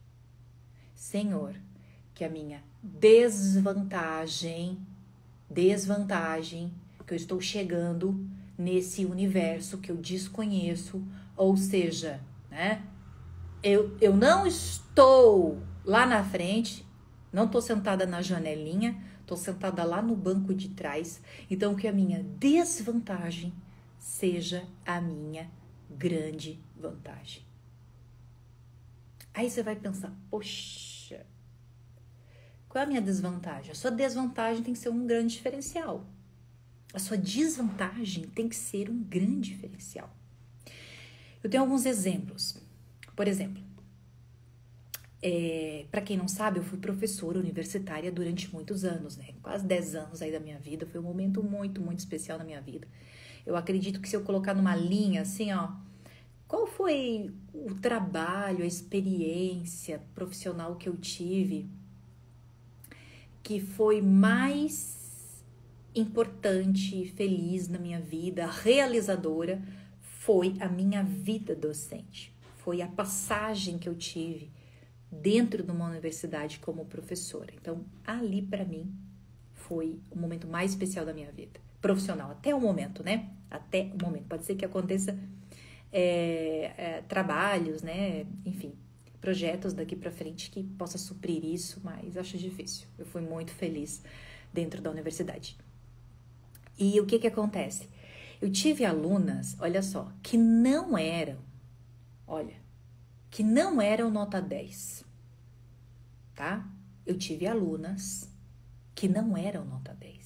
Speaker 1: Senhor, que a minha desvantagem, que eu estou chegando nesse universo que eu desconheço, ou seja, né? Eu não estou lá na frente, não estou sentada na janelinha, estou sentada lá no banco de trás. Então, que a minha desvantagem seja a minha grande vantagem. Aí você vai pensar, poxa, qual é a minha desvantagem? A sua desvantagem tem que ser um grande diferencial. A sua desvantagem tem que ser um grande diferencial. Eu tenho alguns exemplos. Por exemplo, para quem não sabe, eu fui professora universitária durante muitos anos, né? Quase 10 anos aí da minha vida. Foi um momento muito, muito especial na minha vida. Eu acredito que se eu colocar numa linha assim, ó, qual foi o trabalho, a experiência profissional que eu tive que foi mais importante e feliz na minha vida, realizadora, foi a minha vida docente. Foi a passagem que eu tive dentro de uma universidade como professora. Então, ali para mim foi o momento mais especial da minha vida profissional, até o momento, né? Até o momento. Pode ser que aconteça trabalhos, né? Enfim, projetos daqui para frente que possa suprir isso, mas acho difícil. Eu fui muito feliz dentro da universidade. E o que acontece? Eu tive alunas, olha só, que não eram nota 10, tá? Eu tive alunas que não eram nota 10.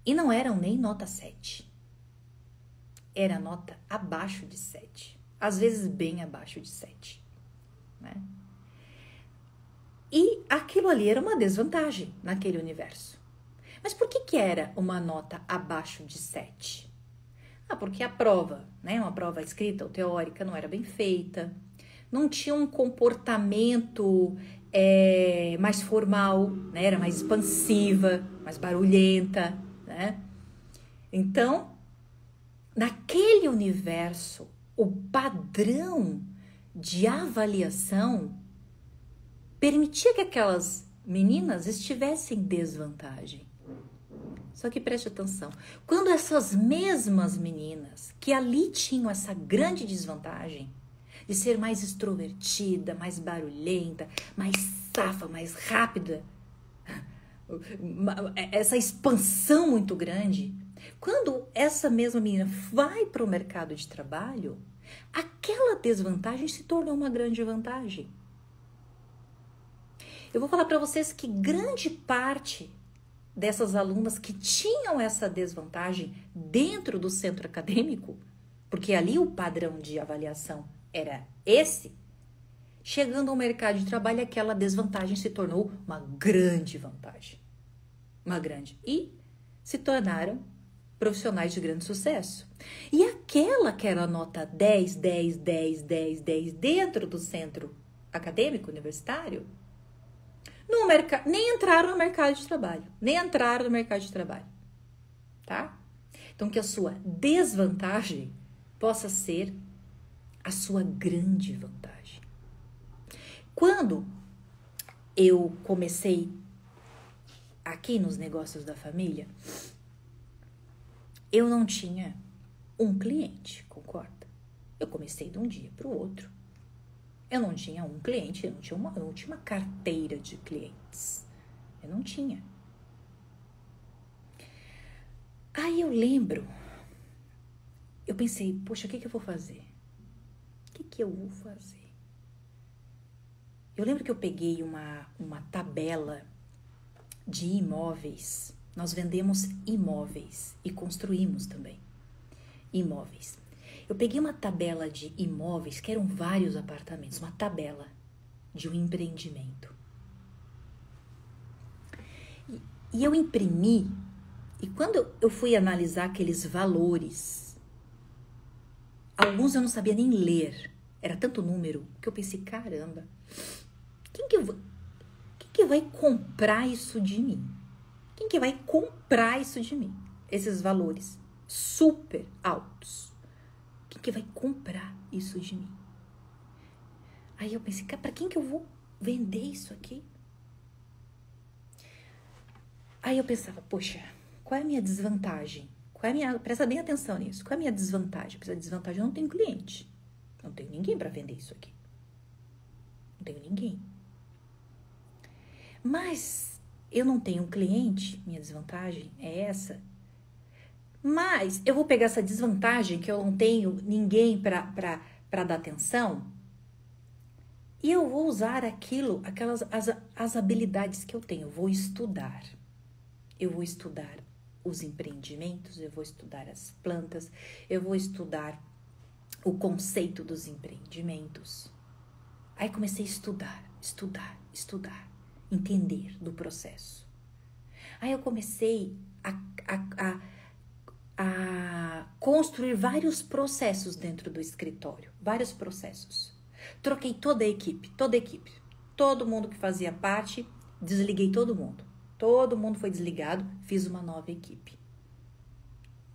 Speaker 1: E não eram nem nota 7. Era nota abaixo de 7. Às vezes bem abaixo de 7, né? E aquilo ali era uma desvantagem naquele universo. Mas por que era uma nota abaixo de 7? Porque a prova, né, uma prova escrita ou teórica, não era bem feita, não tinha um comportamento mais formal, né, era mais expansiva, mais barulhenta, né? Então, naquele universo, o padrão de avaliação permitia que aquelas meninas estivessem em desvantagem. Só que preste atenção, quando essas mesmas meninas que ali tinham essa grande desvantagem de ser mais extrovertida, mais barulhenta, mais safa, mais rápida, essa expansão muito grande, quando essa mesma menina vai para o mercado de trabalho, aquela desvantagem se tornou uma grande vantagem. Eu vou falar para vocês que grande parte dessas alunas que tinham essa desvantagem dentro do centro acadêmico, porque ali o padrão de avaliação era esse, chegando ao mercado de trabalho, aquela desvantagem se tornou uma grande vantagem. Uma grande. E se tornaram profissionais de grande sucesso. E aquela que era nota 10, 10, 10, 10, 10 dentro do centro acadêmico universitário, nem entraram no mercado de trabalho. Tá? Então, que a sua desvantagem possa ser a sua grande vantagem. Quando eu comecei aqui nos negócios da família, eu não tinha um cliente, concorda? Eu comecei de um dia para o outro. Eu não tinha um cliente, eu não tinha uma carteira de clientes. Eu não tinha. Aí eu lembro, eu pensei, poxa, o que eu vou fazer? O que eu vou fazer? Eu lembro que eu peguei uma tabela de imóveis. Nós vendemos imóveis e construímos também imóveis. Eu peguei uma tabela de imóveis, que eram vários apartamentos, uma tabela de um empreendimento. E eu imprimi, e quando eu fui analisar aqueles valores, alguns eu não sabia nem ler, era tanto número, que eu pensei, caramba, quem que vai comprar isso de mim? Quem que vai comprar isso de mim? Esses valores super altos. Quem que vai comprar isso de mim? Aí eu pensei, cara, pra quem que eu vou vender isso aqui? Aí eu pensava, poxa, qual é a minha desvantagem? Presta bem atenção nisso. Qual é a minha desvantagem? A desvantagem, eu não tenho cliente. Não tenho ninguém para vender isso aqui. Não tenho ninguém. Mas eu não tenho um cliente, minha desvantagem é essa. Mas eu vou pegar essa desvantagem que eu não tenho ninguém para dar atenção e eu vou usar as habilidades que eu tenho. Eu vou estudar os empreendimentos, eu vou estudar as plantas, eu vou estudar o conceito dos empreendimentos. Aí comecei a estudar, entender do processo. Aí eu comecei a construir vários processos dentro do escritório, vários processos. Troquei toda a equipe, todo mundo que fazia parte, desliguei todo mundo foi desligado, fiz uma nova equipe,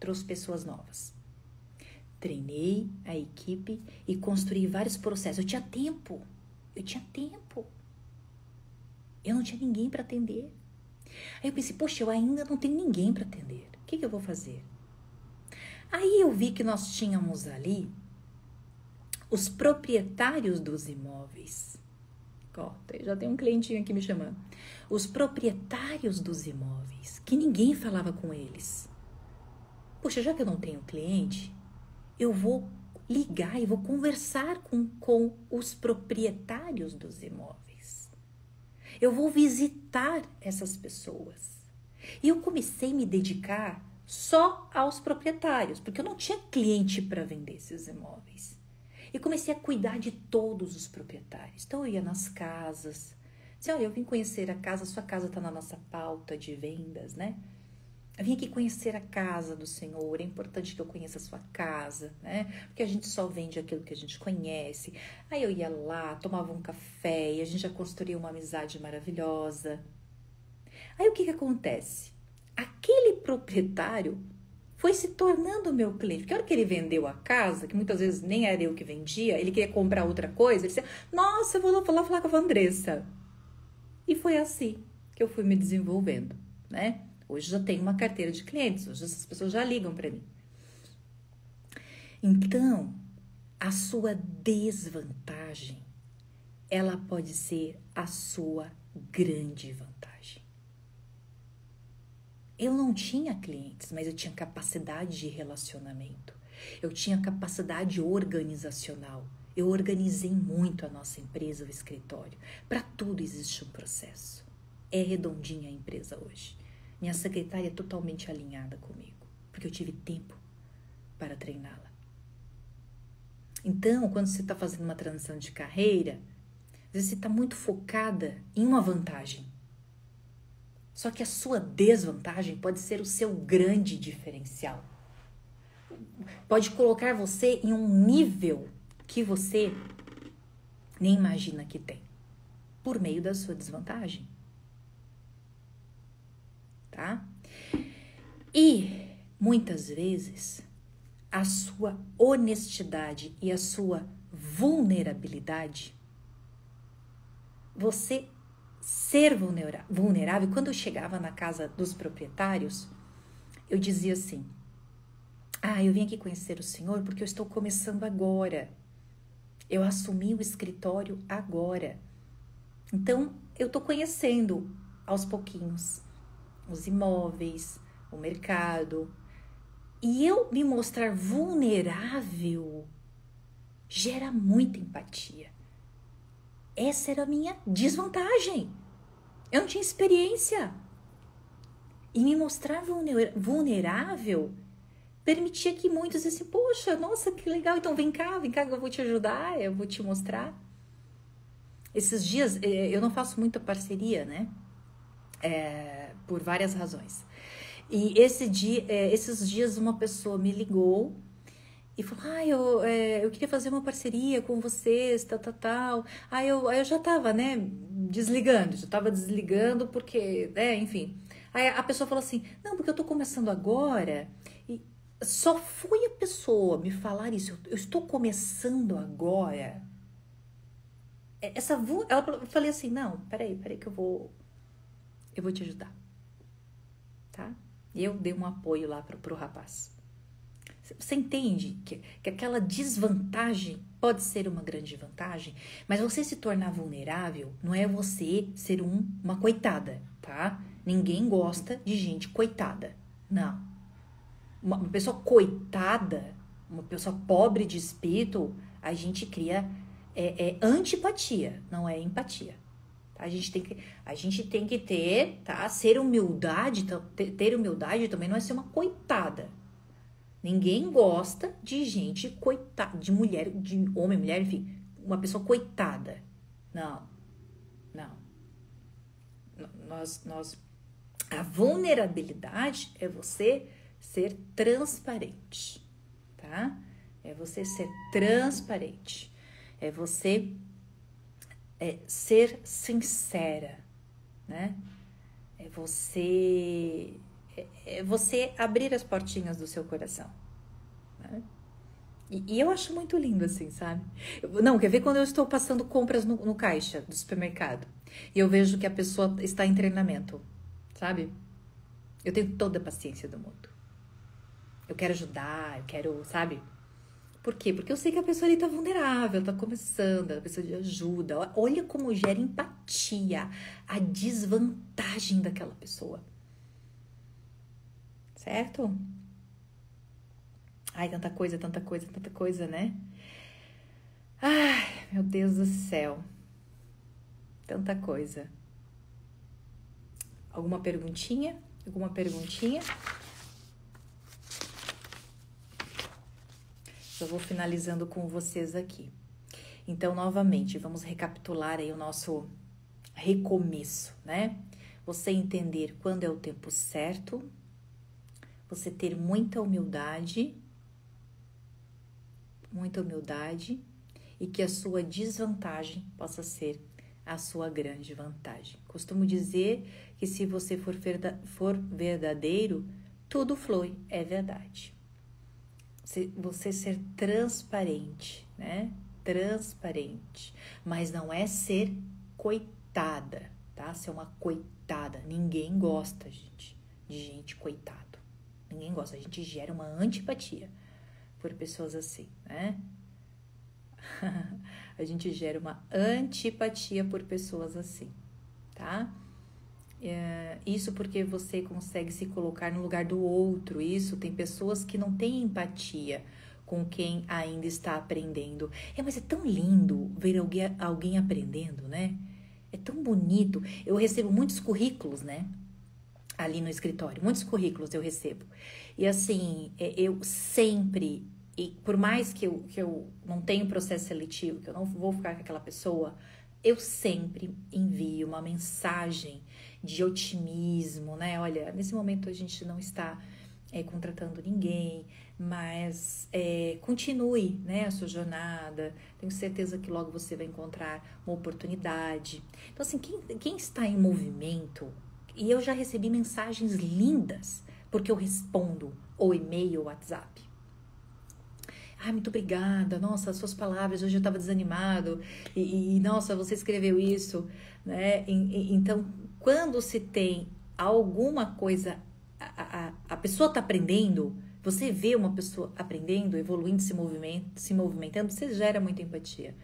Speaker 1: trouxe pessoas novas, treinei a equipe e construí vários processos. Eu tinha tempo, eu não tinha ninguém para atender. Aí eu pensei, poxa, eu ainda não tenho ninguém para atender, o que eu vou fazer? Aí eu vi que nós tínhamos ali os proprietários dos imóveis. Ó, já tem um clientinho aqui me chamando. Os proprietários dos imóveis, que ninguém falava com eles. Poxa, já que eu não tenho cliente, eu vou ligar e vou conversar com os proprietários dos imóveis. Eu vou visitar essas pessoas. E eu comecei a me dedicar só aos proprietários, porque eu não tinha cliente para vender esses imóveis. E comecei a cuidar de todos os proprietários. Então eu ia nas casas, dizia, olha, eu vim conhecer a casa, sua casa está na nossa pauta de vendas, né? Eu vim aqui conhecer a casa do senhor, é importante que eu conheça a sua casa, né? Porque a gente só vende aquilo que a gente conhece. Aí eu ia lá, tomava um café e a gente já construía uma amizade maravilhosa. Aí o que acontece? Aquele proprietário foi se tornando meu cliente. Porque a hora que ele vendeu a casa, que muitas vezes nem era eu que vendia, ele queria comprar outra coisa, ele disse, nossa, eu vou lá falar com a Andressa. E foi assim que eu fui me desenvolvendo, né? Hoje já tenho uma carteira de clientes, hoje essas pessoas já ligam para mim. Então, a sua desvantagem, ela pode ser a sua grande vantagem. Eu não tinha clientes, mas eu tinha capacidade de relacionamento. Eu tinha capacidade organizacional. Eu organizei muito a nossa empresa, o escritório. Para tudo existe um processo. É redondinha a empresa hoje. Minha secretária é totalmente alinhada comigo, porque eu tive tempo para treiná-la. Então, quando você está fazendo uma transição de carreira, às vezes você está muito focada em uma vantagem. Só que a sua desvantagem pode ser o seu grande diferencial. Pode colocar você em um nível que você nem imagina que tem, por meio da sua desvantagem. Tá? E muitas vezes a sua honestidade e a sua vulnerabilidade, você ser vulnerável, quando eu chegava na casa dos proprietários, eu dizia assim, eu vim aqui conhecer o senhor porque eu estou começando agora, eu assumi o escritório agora, então eu estou conhecendo aos pouquinhos os imóveis, o mercado, e eu me mostrar vulnerável gera muita empatia. Essa era a minha desvantagem. Eu não tinha experiência. E me mostrar vulnerável permitia que muitos dissessem, poxa, nossa, que legal, então vem cá que eu vou te ajudar, eu vou te mostrar. Esses dias, eu não faço muita parceria, né? Por várias razões. E esses dias uma pessoa me ligou e falou, eu queria fazer uma parceria com vocês, tal. Aí eu já tava, né, desligando porque, enfim. Aí a pessoa falou assim, não, porque eu tô começando agora. E só foi a pessoa me falar isso, eu estou começando agora. Eu falei assim, não, peraí que eu vou te ajudar, tá? E eu dei um apoio lá pro rapaz. Você entende que aquela desvantagem pode ser uma grande vantagem, mas você se tornar vulnerável não é você ser uma coitada, tá? Ninguém gosta de gente coitada, não. Uma pessoa coitada, uma pessoa pobre de espírito, a gente cria antipatia, não é empatia. A gente tem que ter, tá? Ter humildade também não é ser uma coitada. Ninguém gosta de gente coitada, de mulher, de homem, mulher, enfim, uma pessoa coitada. Não. A vulnerabilidade é você ser transparente, tá? É você ser transparente. É você ser sincera, né? É você abrir as portinhas do seu coração, né? E eu acho muito lindo assim, sabe? Quer ver quando eu estou passando compras no caixa do supermercado e eu vejo que a pessoa está em treinamento, sabe? Eu tenho toda a paciência do mundo. Eu quero ajudar, sabe? Por quê? Porque eu sei que a pessoa ali tá vulnerável, tá começando, ela precisa de ajuda. Olha como gera empatia, a desvantagem daquela pessoa. Certo? Ai, tanta coisa, né? Ai, meu Deus do céu. Tanta coisa. Alguma perguntinha? Já vou finalizando com vocês aqui. Então, novamente, vamos recapitular aí o nosso recomeço, né? Você entender quando é o tempo certo, você ter muita humildade e que a sua desvantagem possa ser a sua grande vantagem. Costumo dizer que se você for verdadeiro, tudo flui, é verdade. Você ser transparente, né? Transparente, mas não é ser coitada, tá? Ser uma coitada. Ninguém gosta, gente, de gente coitado. Ninguém gosta. A gente gera uma antipatia por pessoas assim, né? A gente gera uma antipatia por pessoas assim, tá? Isso porque você consegue se colocar no lugar do outro. Isso, tem pessoas que não têm empatia com quem ainda está aprendendo. Mas é tão lindo ver alguém aprendendo, né? É tão bonito. Eu recebo muitos currículos, né? Ali no escritório, muitos currículos eu recebo. E assim, eu sempre, e por mais que eu não tenha processo seletivo, que eu não vou ficar com aquela pessoa, eu sempre envio uma mensagem de otimismo, né? Olha, nesse momento a gente não está contratando ninguém, mas continue, né, a sua jornada. Tenho certeza que logo você vai encontrar uma oportunidade. Então, assim, quem está em movimento, e eu já recebi mensagens lindas, porque eu respondo ou e-mail ou WhatsApp. Ai, muito obrigada, nossa, as suas palavras, hoje eu estava desanimado, e nossa, você escreveu isso, né? Então, quando se tem alguma coisa, a pessoa está aprendendo, você vê uma pessoa aprendendo, evoluindo, se movimentando, você gera muita empatia.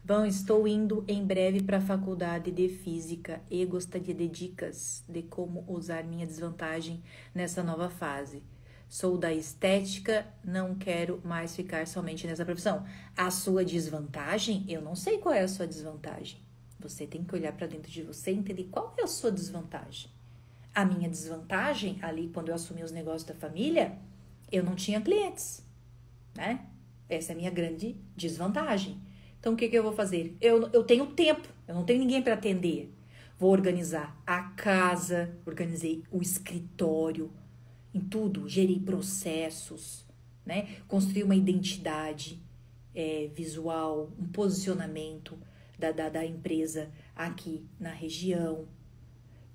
Speaker 1: Bom, estou indo em breve para a faculdade de física e gostaria de dicas de como usar minha desvantagem nessa nova fase. Sou da estética, não quero mais ficar somente nessa profissão. A sua desvantagem, eu não sei qual é a sua desvantagem. Você tem que olhar para dentro de você e entender qual é a sua desvantagem. A minha desvantagem, ali quando eu assumi os negócios da família, eu não tinha clientes, né? Essa é a minha grande desvantagem. Então, o que eu vou fazer? Eu tenho tempo, eu não tenho ninguém para atender. Vou organizar a casa, organizei o escritório, em tudo, gerei processos, né? Construí uma identidade visual, um posicionamento da empresa aqui na região.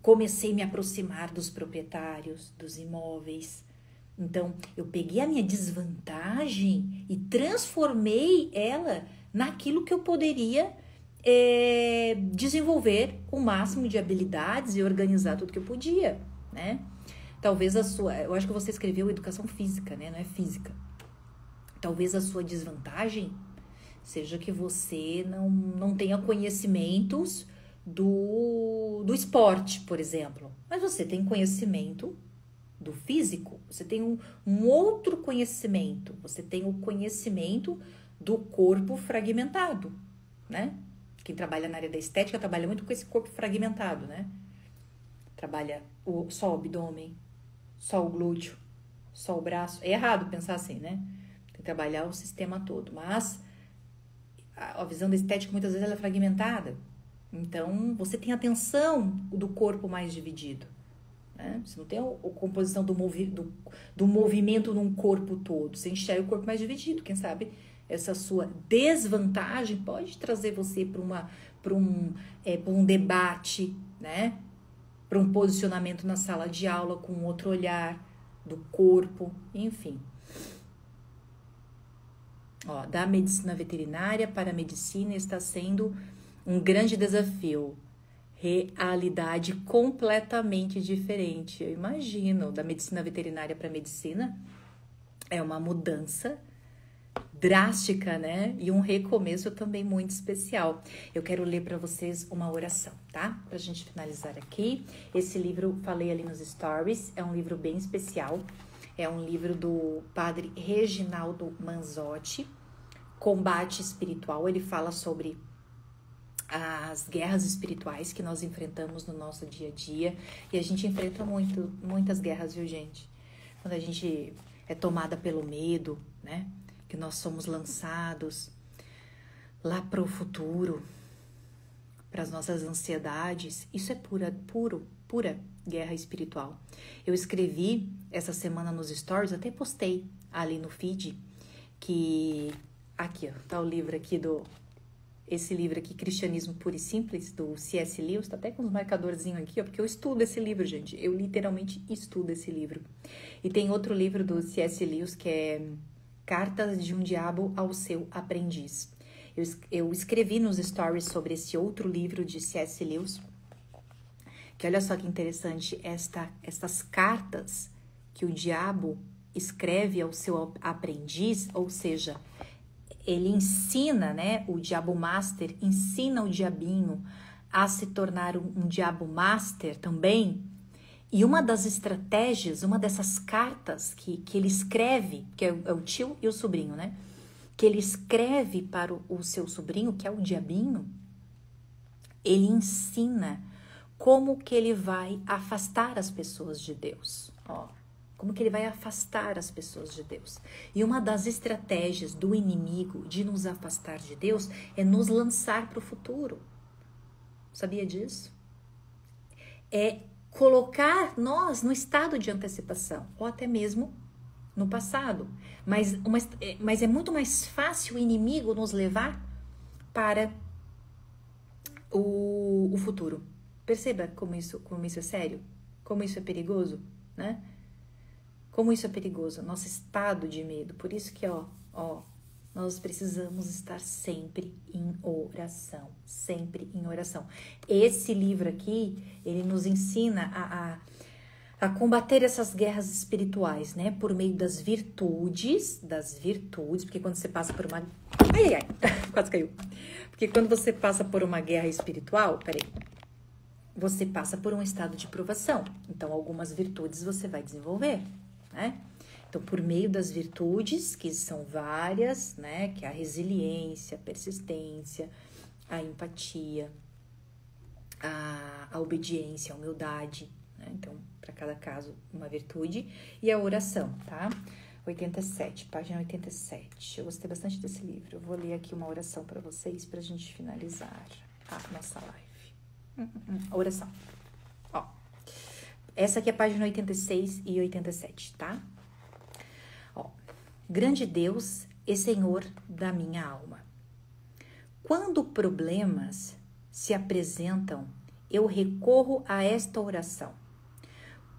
Speaker 1: Comecei a me aproximar dos proprietários dos imóveis. Então, eu peguei a minha desvantagem e transformei ela naquilo que eu poderia desenvolver o máximo de habilidades e organizar tudo que eu podia, né? Talvez eu acho que você escreveu educação física, né? Não é física. Talvez a sua desvantagem seja que você não tenha conhecimentos do esporte, por exemplo. Mas você tem conhecimento do físico, você tem um outro conhecimento, você tem o conhecimento do corpo fragmentado, né? Quem trabalha na área da estética trabalha muito com esse corpo fragmentado, né? Trabalha só o abdômen, só o glúteo, só o braço. É errado pensar assim, né? Tem que trabalhar o sistema todo, mas a visão da estética muitas vezes ela é fragmentada. Então, você tem a atenção do corpo mais dividido, né? Você não tem a composição do movimento num corpo todo. Você enxerga o corpo mais dividido. Quem sabe essa sua desvantagem pode trazer você para um debate, né? Para um posicionamento na sala de aula com outro olhar do corpo, enfim. Ó, da medicina veterinária para a medicina está sendo um grande desafio. Realidade completamente diferente. Eu imagino, da medicina veterinária para a medicina é uma mudança drástica, né? E um recomeço também muito especial. Eu quero ler para vocês uma oração, tá? Pra gente finalizar aqui. Esse livro, falei ali nos stories, é um livro bem especial. É um livro do padre Reginaldo Manzotti, Combate Espiritual. Ele fala sobre as guerras espirituais que nós enfrentamos no nosso dia a dia. E a gente enfrenta muitas guerras, viu, gente? Quando a gente é tomada pelo medo, né? Que nós somos lançados lá para o futuro, para as nossas ansiedades. Isso é pura guerra espiritual. Eu escrevi essa semana nos stories, até postei ali no feed, que aqui, ó, tá o livro aqui esse livro aqui, Cristianismo Puro e Simples, do C.S. Lewis, tá até com uns marcadorzinhos aqui, ó, porque eu estudo esse livro, gente. Eu literalmente estudo esse livro. E tem outro livro do C.S. Lewis que é Cartas de um Diabo ao Seu Aprendiz. Eu escrevi nos stories sobre esse outro livro de C.S. Lewis, que olha só que interessante, estas cartas que o diabo escreve ao seu aprendiz, ou seja, ele ensina, né, o diabo master ensina o diabinho a se tornar um diabo master também. E uma das estratégias, uma dessas cartas que ele escreve, que é o tio e o sobrinho, né? Que ele escreve para o seu sobrinho, que é o diabinho, ele ensina como que ele vai afastar as pessoas de Deus. Ó, como que ele vai afastar as pessoas de Deus. E uma das estratégias do inimigo de nos afastar de Deus é nos lançar para o futuro. Sabia disso? É colocar nós no estado de antecipação, ou até mesmo no passado. Mas é muito mais fácil o inimigo nos levar para o futuro. Perceba como isso é sério, como isso é perigoso, né? Como isso é perigoso, nosso estado de medo. Por isso que, nós precisamos estar sempre em oração, sempre em oração. Esse livro aqui, ele nos ensina a combater essas guerras espirituais, né? Por meio das virtudes, porque quando você passa por uma... Ai, quase caiu. Porque quando você passa por uma guerra espiritual, você passa por um estado de provação. Então, algumas virtudes você vai desenvolver, né? Então, por meio das virtudes, que são várias, né? Que é a resiliência, a persistência, a empatia, a obediência, a humildade, né? Então, para cada caso, uma virtude. E a oração, tá? 87, página 87. Eu gostei bastante desse livro. Eu vou ler aqui uma oração para vocês, para a gente finalizar a nossa live. Oração. Ó, essa aqui é a página 86 e 87, tá? Ó, grande Deus e Senhor da minha alma, quando problemas se apresentam, eu recorro a esta oração,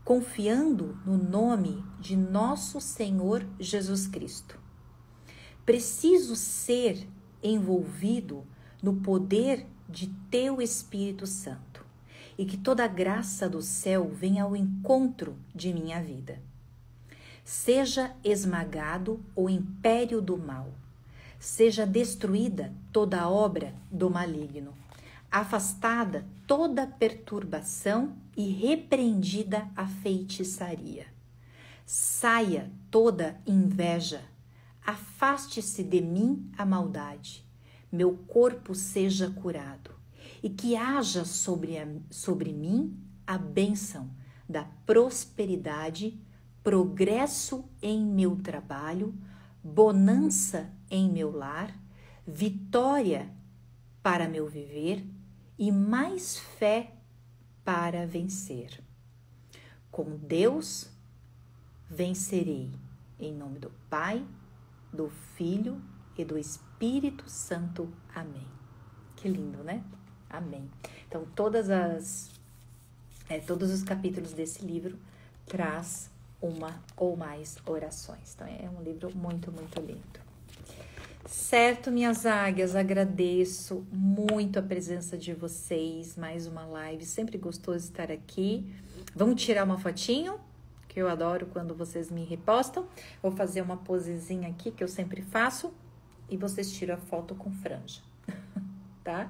Speaker 1: confiando no nome de nosso Senhor Jesus Cristo. Preciso ser envolvido no poder de teu Espírito Santo e que toda a graça do céu venha ao encontro de minha vida. Seja esmagado o império do mal, seja destruída toda a obra do maligno, afastada toda perturbação e repreendida a feitiçaria. Saia toda inveja, afaste-se de mim a maldade, meu corpo seja curado, e que haja sobre mim a bênção da prosperidade, progresso em meu trabalho, bonança em meu lar, vitória para meu viver e mais fé para vencer. Com Deus vencerei, em nome do Pai, do Filho e do Espírito Santo. Amém. Que lindo, né? Amém. Então, todos os capítulos desse livro traz uma ou mais orações. Então, é um livro muito, muito lindo. Certo, minhas águias, agradeço muito a presença de vocês. Mais uma live, sempre gostoso estar aqui. Vamos tirar uma fotinho, que eu adoro quando vocês me repostam. Vou fazer uma posezinha aqui, que eu sempre faço, e vocês tiram a foto com franja, tá?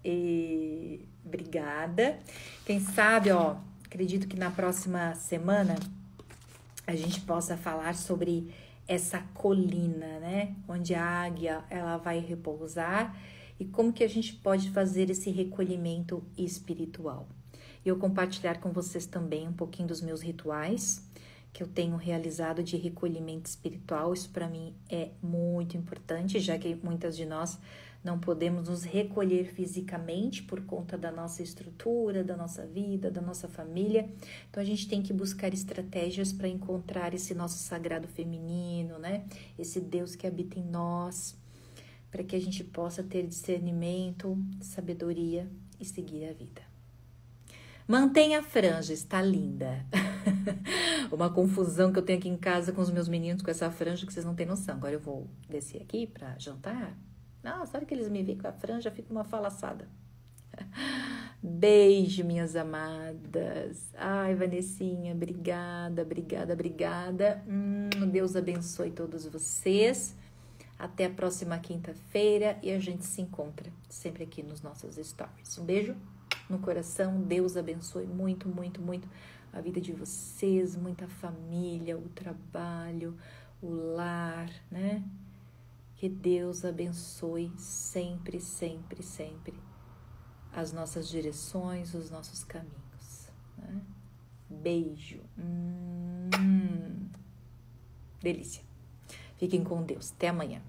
Speaker 1: E obrigada. Quem sabe, ó, acredito que na próxima semana a gente possa falar sobre essa colina, né? Onde a águia ela vai repousar e como que a gente pode fazer esse recolhimento espiritual. E eu compartilhar com vocês também um pouquinho dos meus rituais que eu tenho realizado de recolhimento espiritual. Isso para mim é muito importante, já que muitas de nós não podemos nos recolher fisicamente por conta da nossa estrutura, da nossa vida, da nossa família. Então, a gente tem que buscar estratégias para encontrar esse nosso sagrado feminino, né? Esse Deus que habita em nós, para que a gente possa ter discernimento, sabedoria e seguir a vida. Mantenha a franja, está linda. Uma confusão que eu tenho aqui em casa com os meus meninos com essa franja que vocês não têm noção. Agora eu vou descer aqui para jantar. Nossa, na hora que eles me veem com a franja, fica uma falaçada. Beijo, minhas amadas. Ai, Vanessinha, obrigada, obrigada, obrigada. Deus abençoe todos vocês. Até a próxima quinta-feira e a gente se encontra sempre aqui nos nossos stories. Um beijo no coração. Deus abençoe muito, muito, muito a vida de vocês, muita família, o trabalho, o lar, né? Que Deus abençoe sempre, sempre, sempre as nossas direções, os nossos caminhos, né? Beijo. Delícia. Fiquem com Deus. Até amanhã.